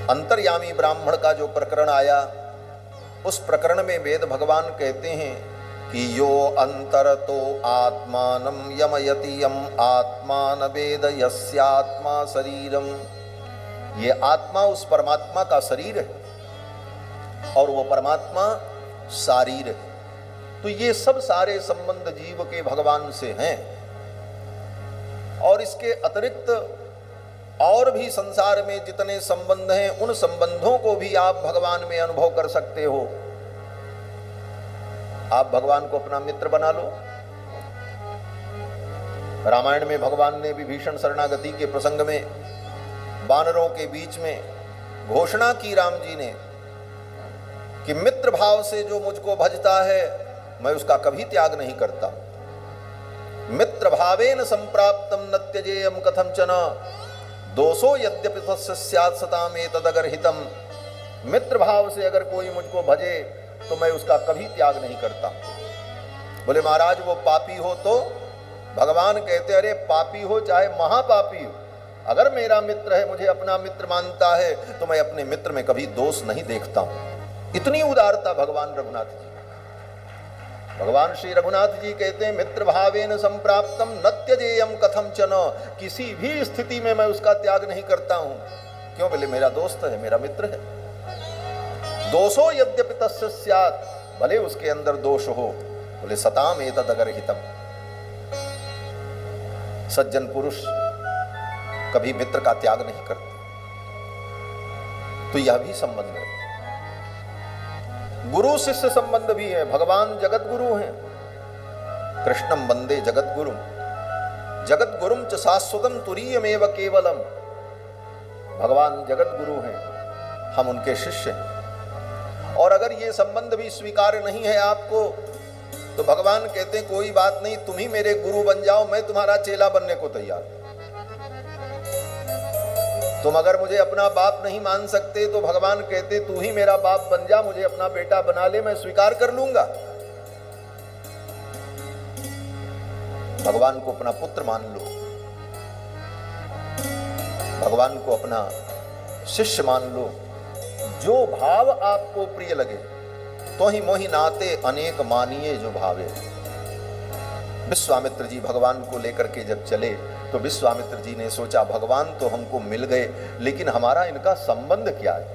अंतर्यामी ब्राह्मण का जो प्रकरण आया, उस प्रकरण में वेद भगवान कहते हैं कि यो अंतरतो आत्मानं यमयति यम आत्मा न वेद यस्यात्मा शरीरम। ये आत्मा उस परमात्मा का शरीर है और वो परमात्मा शारीर है। तो ये सब सारे संबंध जीव के भगवान से हैं। और इसके अतिरिक्त और भी संसार में जितने संबंध हैं, उन संबंधों को भी आप भगवान में अनुभव कर सकते हो। आप भगवान को अपना मित्र बना लो। रामायण में भगवान ने विभीषण शरणागति के प्रसंग में वानरों के बीच में घोषणा की राम जी ने कि मित्र भाव से जो मुझको भजता है मैं उसका कभी त्याग नहीं करता। मित्र भावेन संप्राप्तम न त्यजेयम कथंचन दोषो यद्यपि तस्य स्यात् सताम एतदगर हितम। मित्र भाव से अगर कोई मुझको भजे तो मैं उसका कभी त्याग नहीं करता। बोले महाराज वो पापी हो तो? भगवान कहते अरे पापी हो चाहे महापापी हो, अगर मेरा मित्र है, मुझे अपना मित्र मानता है, तो मैं अपने मित्र में कभी दोष नहीं देखता हूं। इतनी उदारता भगवान रघुनाथ जी। भगवान श्री रघुनाथ जी कहते हैं मित्र भावेन संप्राप्तम न त्यजेयम कथंचन। किसी भी स्थिति में मैं उसका त्याग नहीं करता हूं। क्यों? बोले मेरा दोस्त है, मेरा मित्र है। दोषो यद्यपि तस्य स्यात्, भले उसके अंदर दोष हो। बोले सताम एतदगर हितम। सज्जन पुरुष कभी मित्र का त्याग नहीं करते। तो यह भी संबंध है। गुरु शिष्य संबंध भी है। भगवान जगत गुरु हैं। कृष्णम वंदे जगत गुरुम जगत गुरुम च शाश्वतम तुरीयमेव केवलम। भगवान जगत गुरु हैं, हम उनके शिष्य हैं। और अगर ये संबंध भी स्वीकार नहीं है आपको, तो भगवान कहते हैं कोई बात नहीं, तुम ही मेरे गुरु बन जाओ, मैं तुम्हारा चेला बनने को तैयार हूं। तुम अगर मुझे अपना बाप नहीं मान सकते तो भगवान कहते तू ही मेरा बाप बन जा, मुझे अपना बेटा बना ले, मैं स्वीकार कर लूंगा। भगवान को अपना पुत्र मान लो, भगवान को अपना शिष्य मान लो। जो भाव आपको प्रिय लगे, तो ही मोहि नाते अनेक मानिए जो भावे। विश्वामित्र जी भगवान को लेकर के जब चले तो विश्वामित्र जी ने सोचा भगवान तो हमको मिल गए, लेकिन हमारा इनका संबंध क्या है।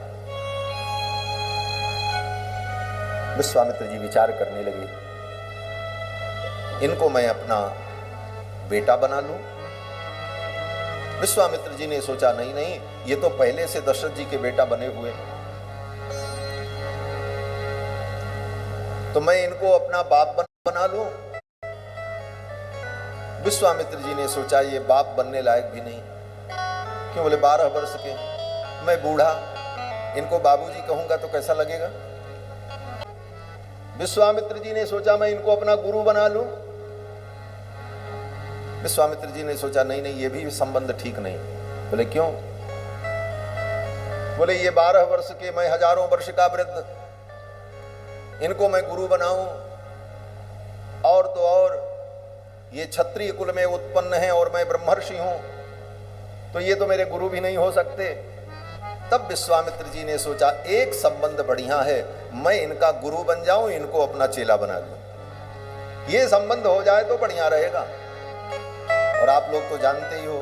विश्वामित्र जी विचार करने लगे, इनको मैं अपना बेटा बना लूं। विश्वामित्र जी ने सोचा नहीं नहीं, ये तो पहले से दशरथ जी के बेटा बने हुए, तो मैं इनको अपना बाप बना लूं। विश्वामित्र जी ने सोचा ये बाप बनने लायक भी नहीं। क्यों? बोले 12 वर्ष के, मैं बूढ़ा, इनको बाबूजी कहूंगा तो कैसा लगेगा। विश्वामित्र जी ने सोचा मैं इनको अपना गुरु बना लूं। विश्वामित्र जी ने सोचा नहीं नहीं, ये भी संबंध ठीक नहीं। बोले क्यों? बोले ये 12 वर्ष के, मैं हजारों वर्ष का वृद्ध, इनको मैं गुरु बनाऊं। और तो और ये क्षत्रिय कुल में उत्पन्न है और मैं ब्रह्मर्षि हूं, तो ये तो मेरे गुरु भी नहीं हो सकते। तब विश्वामित्र जी ने सोचा एक संबंध बढ़िया है, मैं इनका गुरु बन जाऊं, इनको अपना चेला बना लूं। ये संबंध हो जाए तो बढ़िया रहेगा। और आप लोग तो जानते ही हो,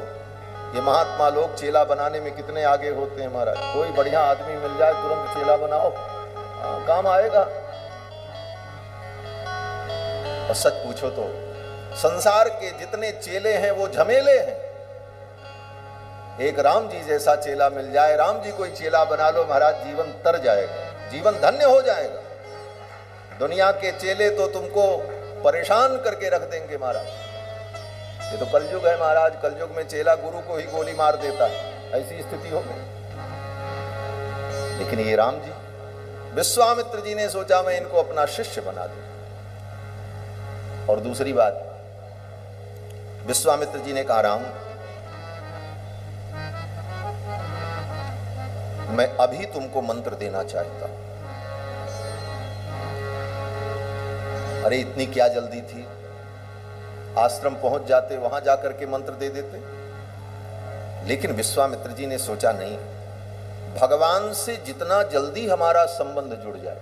ये महात्मा लोग चेला बनाने में कितने आगे होते हैं महाराज। कोई बढ़िया आदमी मिल जाए तुरंत चेला बनाओ, काम आएगा। और सच पूछो तो संसार के जितने चेले हैं वो झमेले हैं। एक राम जी जैसा चेला मिल जाए, राम जी कोई चेला बना लो महाराज, जीवन तर जाएगा, जीवन धन्य हो जाएगा। दुनिया के चेले तो तुमको परेशान करके रख देंगे महाराज। ये तो कलयुग है महाराज, कलयुग में चेला गुरु को ही गोली मार देता है, ऐसी स्थिति हो गई। लेकिन ये राम जी, विश्वामित्र जी ने सोचा मैं इनको अपना शिष्य बना दूं। और दूसरी बात, विश्वामित्र जी ने कहा राम, मैं अभी तुमको मंत्र देना चाहता हूं। अरे इतनी क्या जल्दी थी, आश्रम पहुंच जाते, वहां जाकर के मंत्र दे देते। लेकिन विश्वामित्र जी ने सोचा नहीं, भगवान से जितना जल्दी हमारा संबंध जुड़ जाए,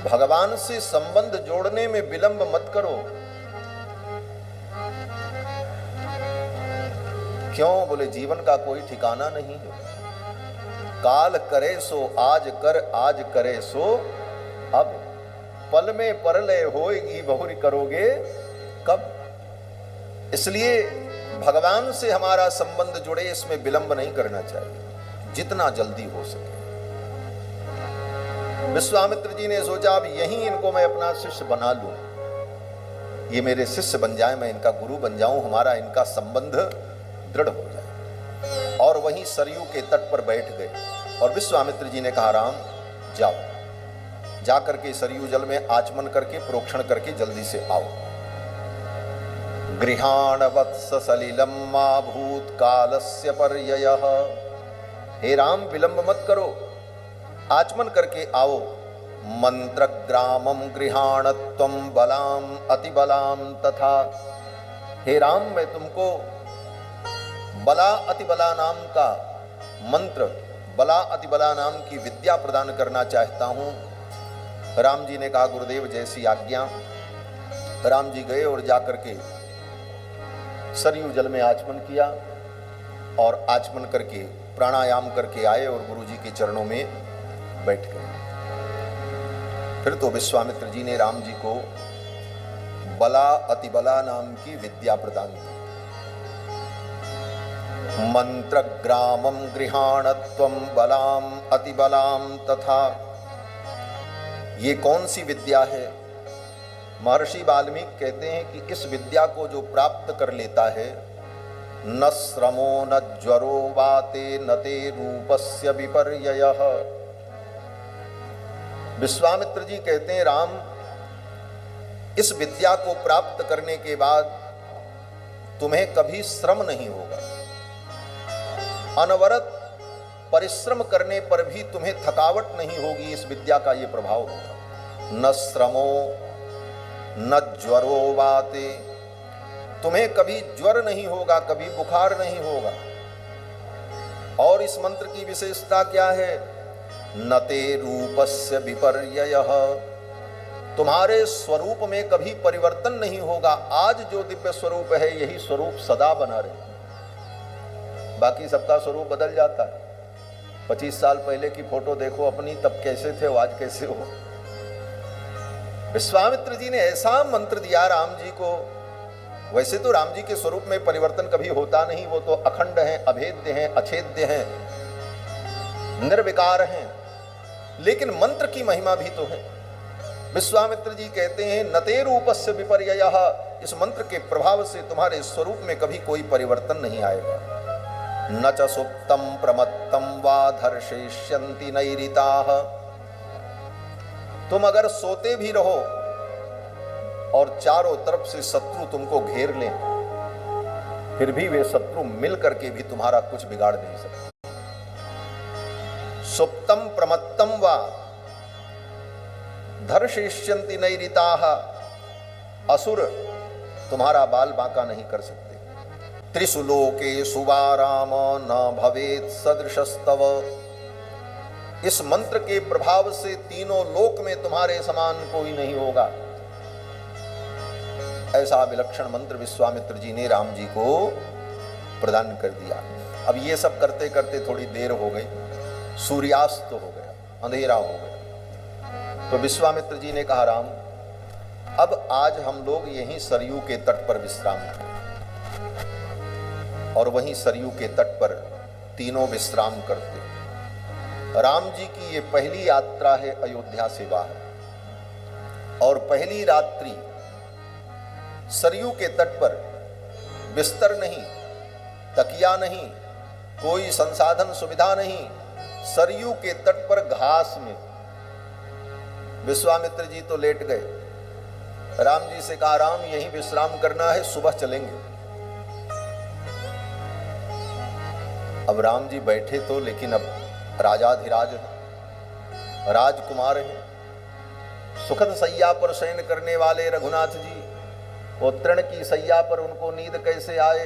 भगवान से संबंध जोड़ने में विलंब मत करो। क्यों? बोले जीवन का कोई ठिकाना नहीं है। काल करे सो आज कर, आज करे सो अब, पल में परलय होएगी बहुरी करोगे कब। इसलिए भगवान से हमारा संबंध जुड़े, इसमें विलंब नहीं करना चाहिए, जितना जल्दी हो सके। विश्वामित्र जी ने सोचा अब यहीं इनको मैं अपना शिष्य बना लूं, ये मेरे शिष्य बन जाए, मैं इनका गुरु बन जाऊं, हमारा इनका संबंध दृढ़ हो जाए। और वहीं सरयू के तट पर बैठ गए और विश्वामित्र जी ने कहा राम जाओ, जा करके सरयू जल में आचमन करके प्रोक्षण करके जल्दी से आओ। गृहाण वत्स सलिलम मा भूत कालस्य पर्ययः। हे राम विलंब मत करो, आचमन करके आओ। मंत्र ग्रामम गृहाण त्वं बलाम अतिबलाम तथा। हे राम मैं तुमको बला अतिबला नाम का मंत्र, बला अतिबला नाम की विद्या प्रदान करना चाहता हूं। राम जी ने कहा गुरुदेव जैसी आज्ञा। राम जी गए और जाकर के सरयू जल में आचमन किया और आचमन करके प्राणायाम करके आए और गुरु जी के चरणों में बैठ गए। फिर तो विश्वामित्र जी ने राम जी को बला अतिबला नाम की विद्या प्रदान की। मंत्र ग्रामम गृहाण त्वं बलाम अतिबलाम तथा। ये कौन सी विद्या है? महर्षि वाल्मीकि कहते हैं कि इस विद्या को जो प्राप्त कर लेता है, न श्रमो न ज्वरो वाते न ते रूपस्य विपर्ययः। विश्वामित्र जी कहते हैं राम इस विद्या को प्राप्त करने के बाद तुम्हें कभी श्रम नहीं होगा, अनवरत परिश्रम करने पर भी तुम्हें थकावट नहीं होगी। इस विद्या का ये प्रभाव होगा। न श्रमो न ज्वरो वाते, तुम्हें कभी ज्वर नहीं होगा, कभी बुखार नहीं होगा। और इस मंत्र की विशेषता क्या है? न ते रूपस्य विपर्ययः, तुम्हारे स्वरूप में कभी परिवर्तन नहीं होगा। आज जो दिव्य स्वरूप है यही स्वरूप सदा बना रहे। बाकी सबका स्वरूप बदल जाता है। 25 साल पहले की फोटो देखो अपनी, तब कैसे थे हो, आज कैसे हो। विश्वामित्र जी ने ऐसा मंत्र दिया राम जी को। वैसे तो राम जी के स्वरूप में परिवर्तन कभी होता नहीं, वो तो अखंड हैं, अभेद्य हैं, अछेद्य हैं, निर्विकार हैं, लेकिन मंत्र की महिमा भी तो है। विश्वामित्र जी कहते हैं नते रूपस्य विपर्ययः, इस मंत्र के प्रभाव से तुम्हारे स्वरूप में कभी कोई परिवर्तन नहीं आएगा। न च सुप्तम प्रमत्तम वा धर्षयिष्यन्ति नैरिताः, तुम अगर सोते भी रहो और चारों तरफ से शत्रु तुमको घेर लें, फिर भी वे शत्रु मिल करके भी तुम्हारा कुछ बिगाड़ नहीं सकते। सुप्तम प्रमत्तम वा धर्षयिष्यन्ति नैरिताः, असुर तुम्हारा बाल बांका नहीं कर सकते। त्रिषु लोकेषु वा राम न भवेत् सदृशस्तव, इस मंत्र के प्रभाव से तीनों लोक में तुम्हारे समान कोई नहीं होगा। ऐसा विलक्षण मंत्र विश्वामित्र जी ने राम जी को प्रदान कर दिया। अब ये सब करते करते थोड़ी देर हो गई, सूर्यास्त हो गया, अंधेरा हो गया। तो विश्वामित्र जी ने कहा राम अब आज हम लोग यहीं सरयू के तट पर विश्राम करें। और वहीं सरयू के तट पर तीनों विश्राम करते। राम जी की ये पहली यात्रा है अयोध्या से बाहर, और पहली रात्रि सरयू के तट पर, बिस्तर नहीं, तकिया नहीं, कोई संसाधन सुविधा नहीं, सरयू के तट पर घास में। विश्वामित्र जी तो लेट गए। राम जी से कहा राम यहीं विश्राम करना है, सुबह चलेंगे। अब राम जी बैठे तो, लेकिन अब राजाधिराज हैं, राजकुमार हैं, सुखद सैया पर शयन करने वाले रघुनाथ जी, वो तृण की सैया पर उनको नींद कैसे आए?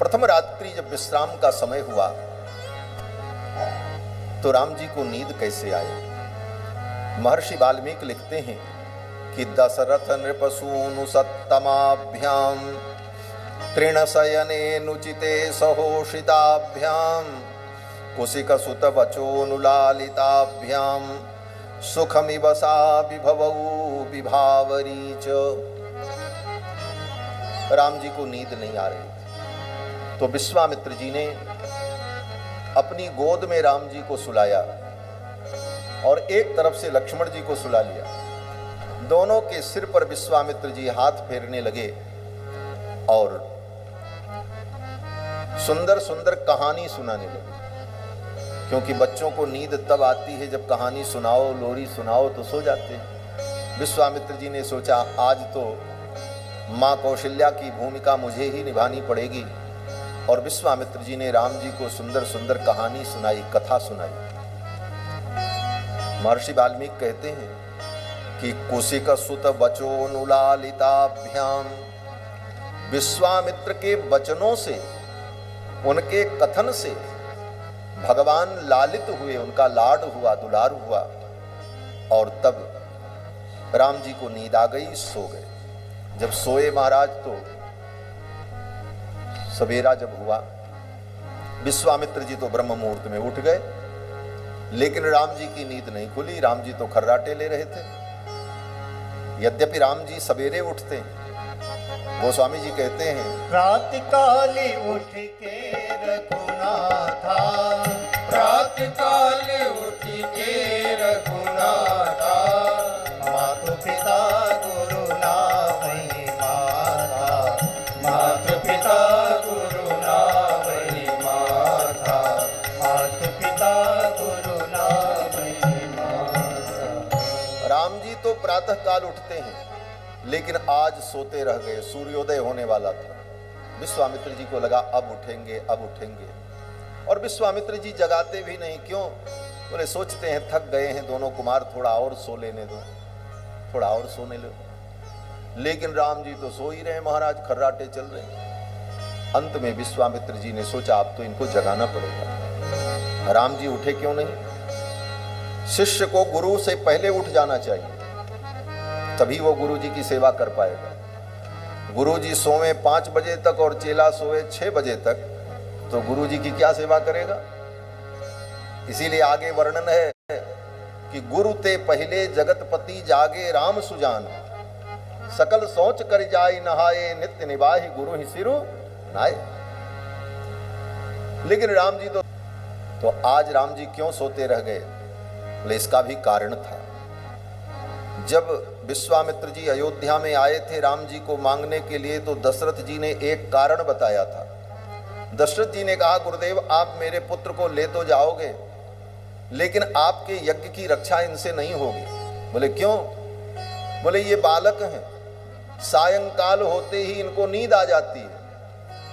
प्रथम रात्रि जब विश्राम का समय हुआ तो राम जी को नींद कैसे आई। महर्षि वाल्मीकि लिखते हैं कि दशरथ नृपसूनु सत्तमाभ्याम तृणशयनेनुचिते सहोषिताभ्याम कुशिक सुत वचोनुलालिताभ्याम सुखमिव सा विभवौ विभावरी च। राम जी को नींद नहीं आ रही थी तो विश्वामित्र जी ने अपनी गोद में राम जी को सुलाया और एक तरफ से लक्ष्मण जी को सुला लिया। दोनों के सिर पर विश्वामित्र जी हाथ फेरने लगे और सुंदर सुंदर कहानी सुनाने लगे, क्योंकि बच्चों को नींद तब आती है जब कहानी सुनाओ, लोरी सुनाओ तो सो जाते हैं। विश्वामित्र जी ने सोचा आज तो माँ कौशल्या की भूमिका मुझे ही निभानी पड़ेगी, और विश्वामित्र जी ने राम जी को सुंदर सुंदर कहानी सुनाई, कथा सुनाई। महर्षि वाल्मीकि कहते हैं कि कुशिक सुत वचोनुलालिताभ्याम, विश्वामित्र के वचनों से, उनके कथन से भगवान लालित हुए, उनका लाड हुआ, दुलार हुआ, और तब राम जी को नींद आ गई, सो गए। जब सोए महाराज तो सवेरा जब हुआ, विश्वामित्र जी तो ब्रह्म मुहूर्त में उठ गए, लेकिन राम जी की नींद नहीं खुली। राम जी तो खर्राटे ले रहे थे। यद्यपि राम जी सवेरे उठते हैं, गोस्वामी जी कहते हैं रात काले उठ के रघुनाथा, रात काले उठ के रघुनाथा, मातु पिता गुरु नामहि माता, मातु पिता गुरु नामहि माता, मातु पिता गुरु नामहि माता। राम जी तो प्रातः काल उठते हैं, लेकिन आज सोते रह गए। सूर्योदय होने वाला था। विश्वामित्र जी को लगा अब उठेंगे, अब उठेंगे, और विश्वामित्र जी जगाते भी नहीं। क्यों? बोले सोचते हैं थक गए हैं दोनों कुमार, थोड़ा और सो लेने दो, थोड़ा और सोने लो। लेकिन राम जी तो सो ही रहे महाराज, खर्राटे चल रहे हैं। अंत में विश्वामित्र जी ने सोचा अब तो इनको जगाना पड़ेगा। राम जी उठे क्यों नहीं? शिष्य को गुरु से पहले उठ जाना चाहिए, तभी वो गुरु जी की सेवा कर पाएगा। गुरु जी सोए 5 बजे तक और चेला सोए 6 बजे तक, तो गुरु जी की क्या सेवा करेगा? इसीलिए आगे वर्णन है कि गुरु ते पहले जगतपति जागे राम सुजान, सकल सोच कर जाय नहाए, नित्य निवाहि गुरु ही सिरु नाय। लेकिन राम जी तो आज राम जी क्यों सोते रह गए? बोले इसका भी कारण था। जब विश्वामित्र जी अयोध्या में आए थे राम जी को मांगने के लिए, तो दशरथ जी ने एक कारण बताया था। दशरथ जी ने कहा गुरुदेव आप मेरे पुत्र को ले तो जाओगे, लेकिन आपके यज्ञ की रक्षा इनसे नहीं होगी। बोले क्यों? बोले ये बालक हैं, सायंकाल होते ही इनको नींद आ जाती है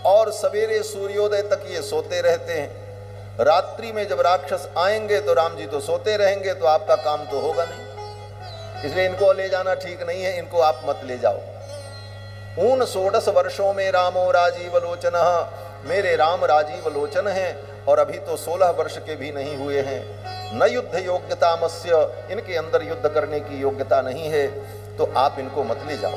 और सवेरे सूर्योदय तक ये सोते रहते हैं। रात्रि में जब राक्षस आएंगे तो राम जी तो सोते रहेंगे, तो आपका काम तो होगा नहीं। इसलिए इनको ले जाना ठीक नहीं है, इनको आप मत ले जाओ। 16 वर्षों में रामो राजीव लोचन, मेरे राम राजीव लोचन हैं और अभी तो 16 वर्ष के भी नहीं हुए हैं। न युद्ध योग्यता मस्य, इनके अंदर युद्ध करने की योग्यता नहीं है, तो आप इनको मत ले जाओ।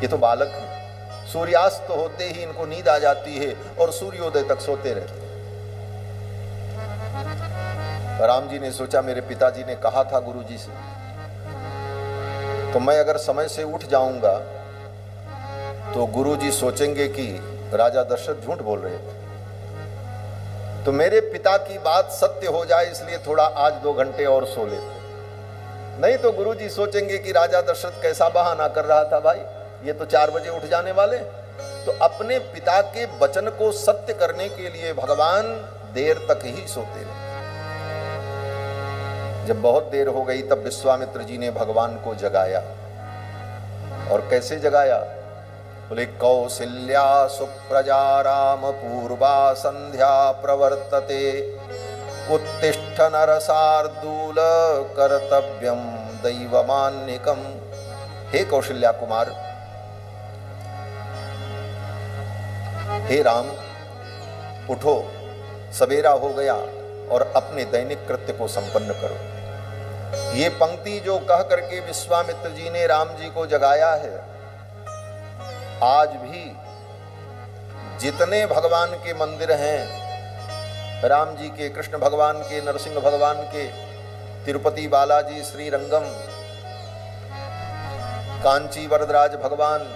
ये तो बालक हैं, सूर्यास्त होते ही इनको नींद आ जाती है और सूर्योदय तक सोते रहते हैं। राम जी ने सोचा मेरे पिताजी ने कहा था गुरु जी से, तो मैं अगर समय से उठ जाऊंगा तो गुरुजी सोचेंगे कि राजा दशरथ झूठ बोल रहे थे, तो मेरे पिता की बात सत्य हो जाए इसलिए थोड़ा आज 2 घंटे और सो लेते। नहीं तो गुरुजी सोचेंगे कि राजा दशरथ कैसा बहाना कर रहा था भाई, ये तो 4 बजे उठ जाने वाले। तो अपने पिता के वचन को सत्य करने के लिए भगवान देर तक ही सोते रहे। जब बहुत देर हो गई तब विश्वामित्र जी ने भगवान को जगाया। और कैसे जगाया? बोले कौसल्या सुप्रजा राम पूर्वा संध्या प्रवर्तते, उत्तिष्ठ नरसार्दूल कर्तव्यम दैवमान्यकम। हे कौशल्या कुमार, हे राम, उठो, सवेरा हो गया और अपने दैनिक कृत्य को संपन्न करो। ये पंक्ति जो कह करके विश्वामित्र जी ने राम जी को जगाया है, आज भी जितने भगवान के मंदिर हैं, राम जी के, कृष्ण भगवान के, नरसिंह भगवान के, तिरुपति बालाजी, श्रीरंगम, कांची वरदराज भगवान,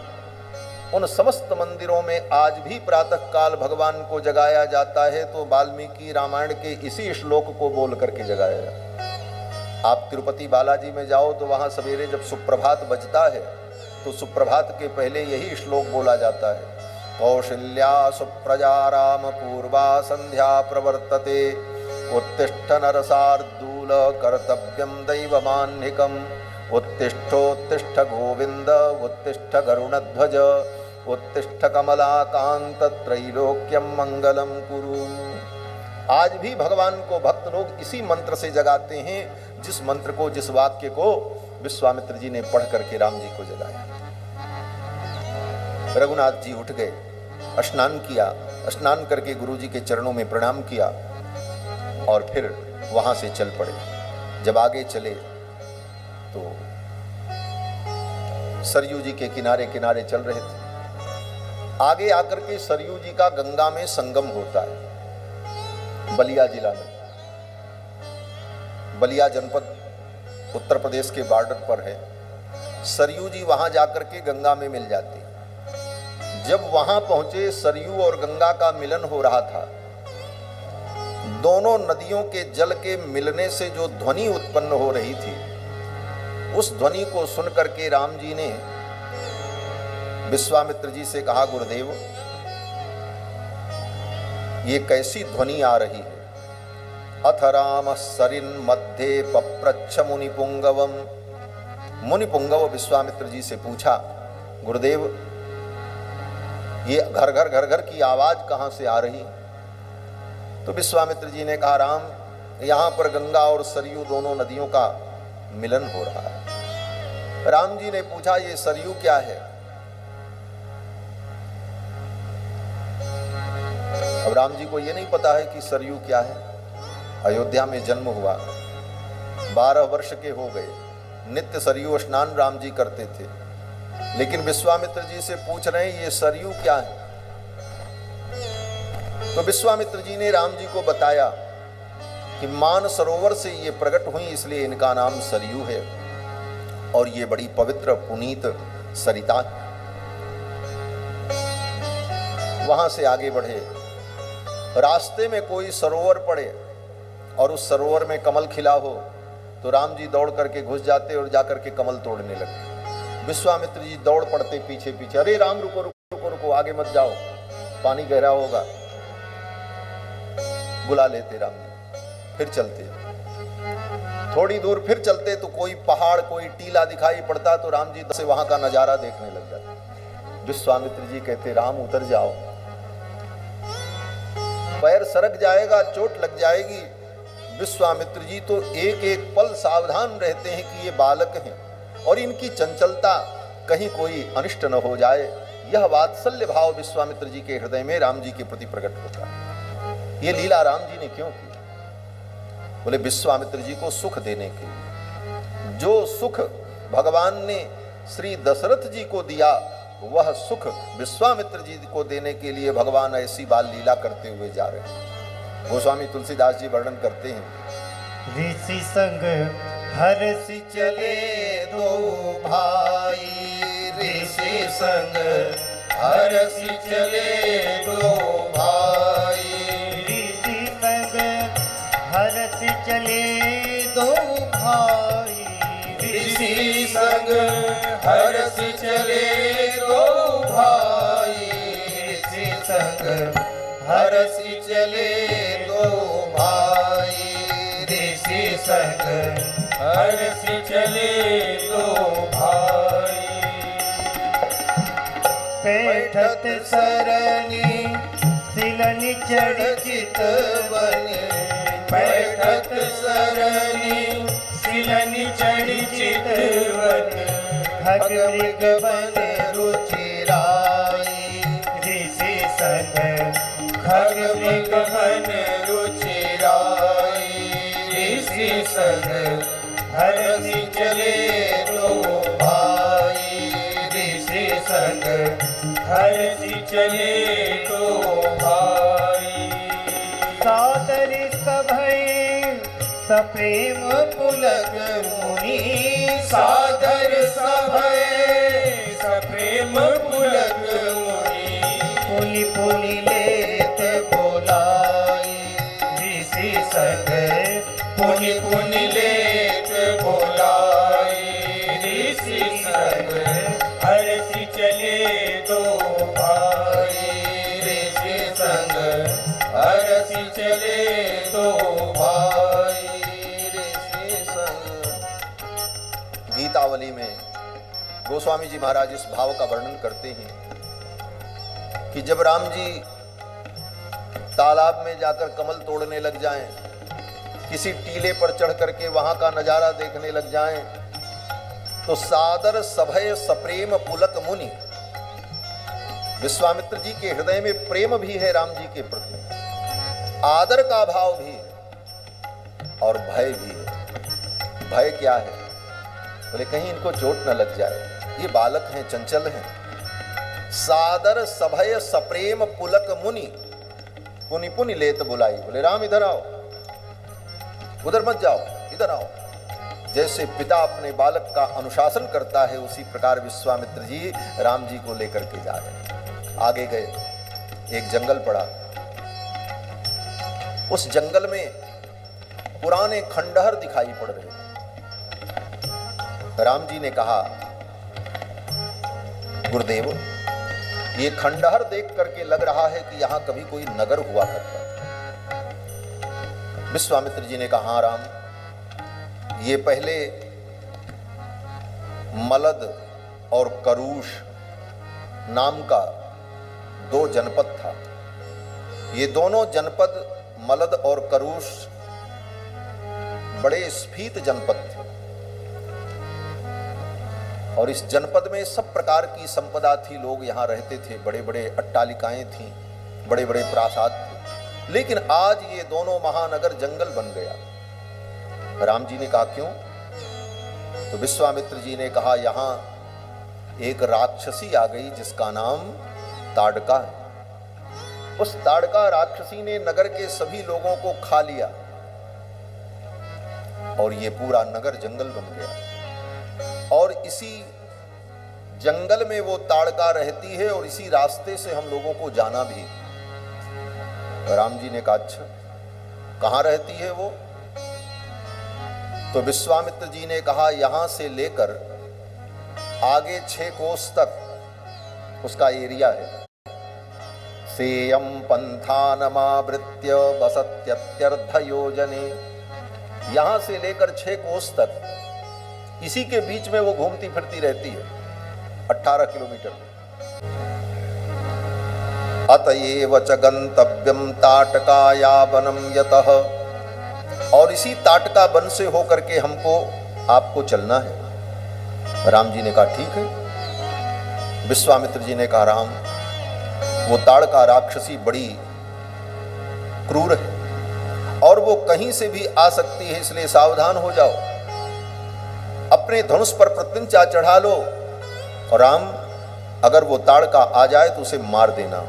उन समस्त मंदिरों में आज भी प्रातः काल भगवान को जगाया जाता है। तो वाल्मीकि रामायण के इसी श्लोक को बोल करके जगाया जाता है। आप तिरुपति बालाजी में जाओ तो वहां सवेरे जब सुप्रभात बजता है तो सुप्रभात के पहले यही श्लोक बोला जाता है, कौशल्या सुप्रजा राम पूर्वा संध्या प्रवर्तते, उत्तिष्ठ नरसार्दूल कर्तव्यम दैवमान्निकम्, उत्तिष्ठोत्तिष्ठ गोविंद उत्तिष्ठ गरुणध्वज, उत्तिष्ठ कमलाकांत त्रैलोक्यम मंगलम कुरु। आज भी भगवान को भक्त लोग इसी मंत्र से जगाते हैं, जिस मंत्र को, जिस वाक्य को विश्वामित्र जी ने पढ़ करके राम जी को जगाया। रघुनाथ जी उठ गए, स्नान किया, स्नान करके गुरु जी के चरणों में प्रणाम किया और फिर वहां से चल पड़े। जब आगे चले तो सरयू जी के किनारे किनारे चल रहे थे। आगे आकर के सरयू जी का गंगा में संगम होता है, बलिया जिला में। बलिया जनपद उत्तर प्रदेश के बॉर्डर पर है। सरयू जी वहां जाकर के गंगा में मिल जाती। जब वहां पहुंचे, सरयू और गंगा का मिलन हो रहा था। दोनों नदियों के जल के मिलने से जो ध्वनि उत्पन्न हो रही थी, उस ध्वनि को सुन करके राम जी ने विश्वामित्र जी से कहा, गुरुदेव, ये कैसी ध्वनि आ रही है? अथ राम सरिन मध्य पप्रच्छ मुनिपुंगवम। मुनिपुंगव विश्वामित्र जी से पूछा, गुरुदेव, ये घर घर घर घर की आवाज कहां से आ रही? तो विश्वामित्र जी ने कहा, राम, यहां पर गंगा और सरयू दोनों नदियों का मिलन हो रहा है। राम जी ने पूछा, ये सरयू क्या है? अब राम जी को ये नहीं पता है कि सरयू क्या है। अयोध्या में जन्म हुआ, 12 वर्ष के हो गए, नित्य सरयू स्नान राम जी करते थे, लेकिन विश्वामित्र जी से पूछ रहे हैं ये सरयू क्या है? तो विश्वामित्र जी ने राम जी को बताया कि मान सरोवर से ये प्रकट हुई, इसलिए इनका नाम सरयू है और ये बड़ी पवित्र पुनीत सरिता। वहां से आगे बढ़े, रास्ते में कोई सरोवर पड़े और उस सरोवर में कमल खिला हो तो राम जी दौड़ करके घुस जाते और जाकर के कमल तोड़ने लगते। विश्वामित्र जी दौड़ पड़ते पीछे पीछे, अरे राम, रुको रुको रुको रुको, आगे मत जाओ, पानी गहरा होगा। बुला लेते राम जी, फिर चलते। थोड़ी दूर फिर चलते तो कोई पहाड़, कोई टीला दिखाई पड़ता तो राम जी से वहां का नजारा देखने लग जाते। विश्वामित्र जी कहते, राम उतर जाओ, पैर सरक जाएगा, चोट लग जाएगी। विश्वामित्र जी तो एक एक पल सावधान रहते हैं कि ये बालक हैं और इनकी चंचलता कहीं कोई अनिष्ट न हो जाए। यह वात्सल्य भाव विश्वामित्र जी के हृदय में राम जी के प्रति प्रकट होता है। ये लीला राम जी ने क्यों की? बोले विश्वामित्र जी को सुख देने के लिए। जो सुख भगवान ने श्री दशरथ जी को दिया, वह सुख विश्वामित्र जी को देने के लिए भगवान ऐसी बाल लीला करते हुए जा रहे हैं। गोस्वामी तुलसीदास जी वर्णन करते हैं, ऋषि संग हर्षि चले दो भाई, ऋषि संग हर्षि चले दो भाई, ऋषि संग हर्षि चले दो भाई, ऋषि संग हर्षि चले दो भाई, ऋषि संग हर्षि चले दो भाई, ऋषि संग हर्षि चले दो भाई। बैठत सरणी सिलनि चढ़ चितवन, बैठत सरणी सिलनि चढ़ चितवन, खग मृग बन रुचिराई, ऋषि संग खग मृग मन रुचिराई ऋषि संग हरसि चले दो भाई ऋषि संग हरसि चले दो भाई सादर सभय सप्रेम पुलक मुनि सादर सभय सप्रेम पुलक मुनि पुनि पुनि लेत बोलाई ऋषि संग पुनि पुनि लेत बोलाई ऋषि संग हरसि चले दो भाई ऋषि संग हरसि चले दो भाई ऋषि संग। गीतावली में गोस्वामी जी महाराज इस भाव का वर्णन करते हैं कि जब राम जी तालाब में जाकर कमल तोड़ने लग जाएं, किसी टीले पर चढ़ करके वहां का नजारा देखने लग जाएं, तो सादर सभय सप्रेम पुलक मुनि, विश्वामित्र जी के हृदय में प्रेम भी है राम जी के प्रति, आदर का भाव भी और भय भी है। भय क्या है? बोले कहीं इनको चोट न लग जाए, ये बालक हैं, चंचल हैं। सादर सभय सप्रेम पुलक मुनि पुनि पुनि लेत बुलाई। बोले राम इधर आओ, उधर मत जाओ, इधर आओ। जैसे पिता अपने बालक का अनुशासन करता है, उसी प्रकार विश्वामित्र जी राम जी को लेकर के जा रहे। आगे गए, एक जंगल पड़ा। उस जंगल में पुराने खंडहर दिखाई पड़ रहे। राम जी ने कहा, गुरुदेव, ये खंडहर देख करके लग रहा है कि यहां कभी कोई नगर हुआ करता। विश्वामित्र जी ने कहा, हाँ राम, ये पहले मलद और करूष नाम का दो जनपद था। ये दोनों जनपद मलद और करूष बड़े स्फीत जनपद थे और इस जनपद में सब प्रकार की संपदा थी। लोग यहाँ रहते थे, बड़े बड़े अट्टालिकाएं थीं, बड़े बड़े प्रासाद थे। लेकिन आज ये दोनों महानगर जंगल बन गया। राम जी ने कहा क्यों? तो विश्वामित्र जी ने कहा, यहाँ एक राक्षसी आ गई जिसका नाम ताड़का है। उस ताड़का राक्षसी ने नगर के सभी लोगों को खा लिया और ये पूरा नगर जंगल बन गया। और इसी जंगल में वो ताड़का रहती है और इसी रास्ते से हम लोगों को जाना भी। राम जी ने कहा, अच्छा कहां रहती है वो? तो विश्वामित्र जी ने कहा, यहां से लेकर आगे 6 कोस तक उसका एरिया है। सेयम पंथानमावृत्य वसत्यत्यर्थ योजने, यहां से लेकर 6 कोस तक इसी के बीच में वो घूमती फिरती रहती है, 18 किलोमीटर। अतएव च गंतव्यम ताटकाया वनम यतः, और इसी ताटका वन से होकर के हमको आपको चलना है। राम जी ने कहा ठीक है। विश्वामित्र जी ने कहा, राम, वो ताड़का राक्षसी बड़ी क्रूर है और वो कहीं से भी आ सकती है, इसलिए सावधान हो जाओ। अपने धनुष पर प्रत्यंचा चढ़ा लो और राम, अगर वो ताड़का आ जाए तो उसे मार देना,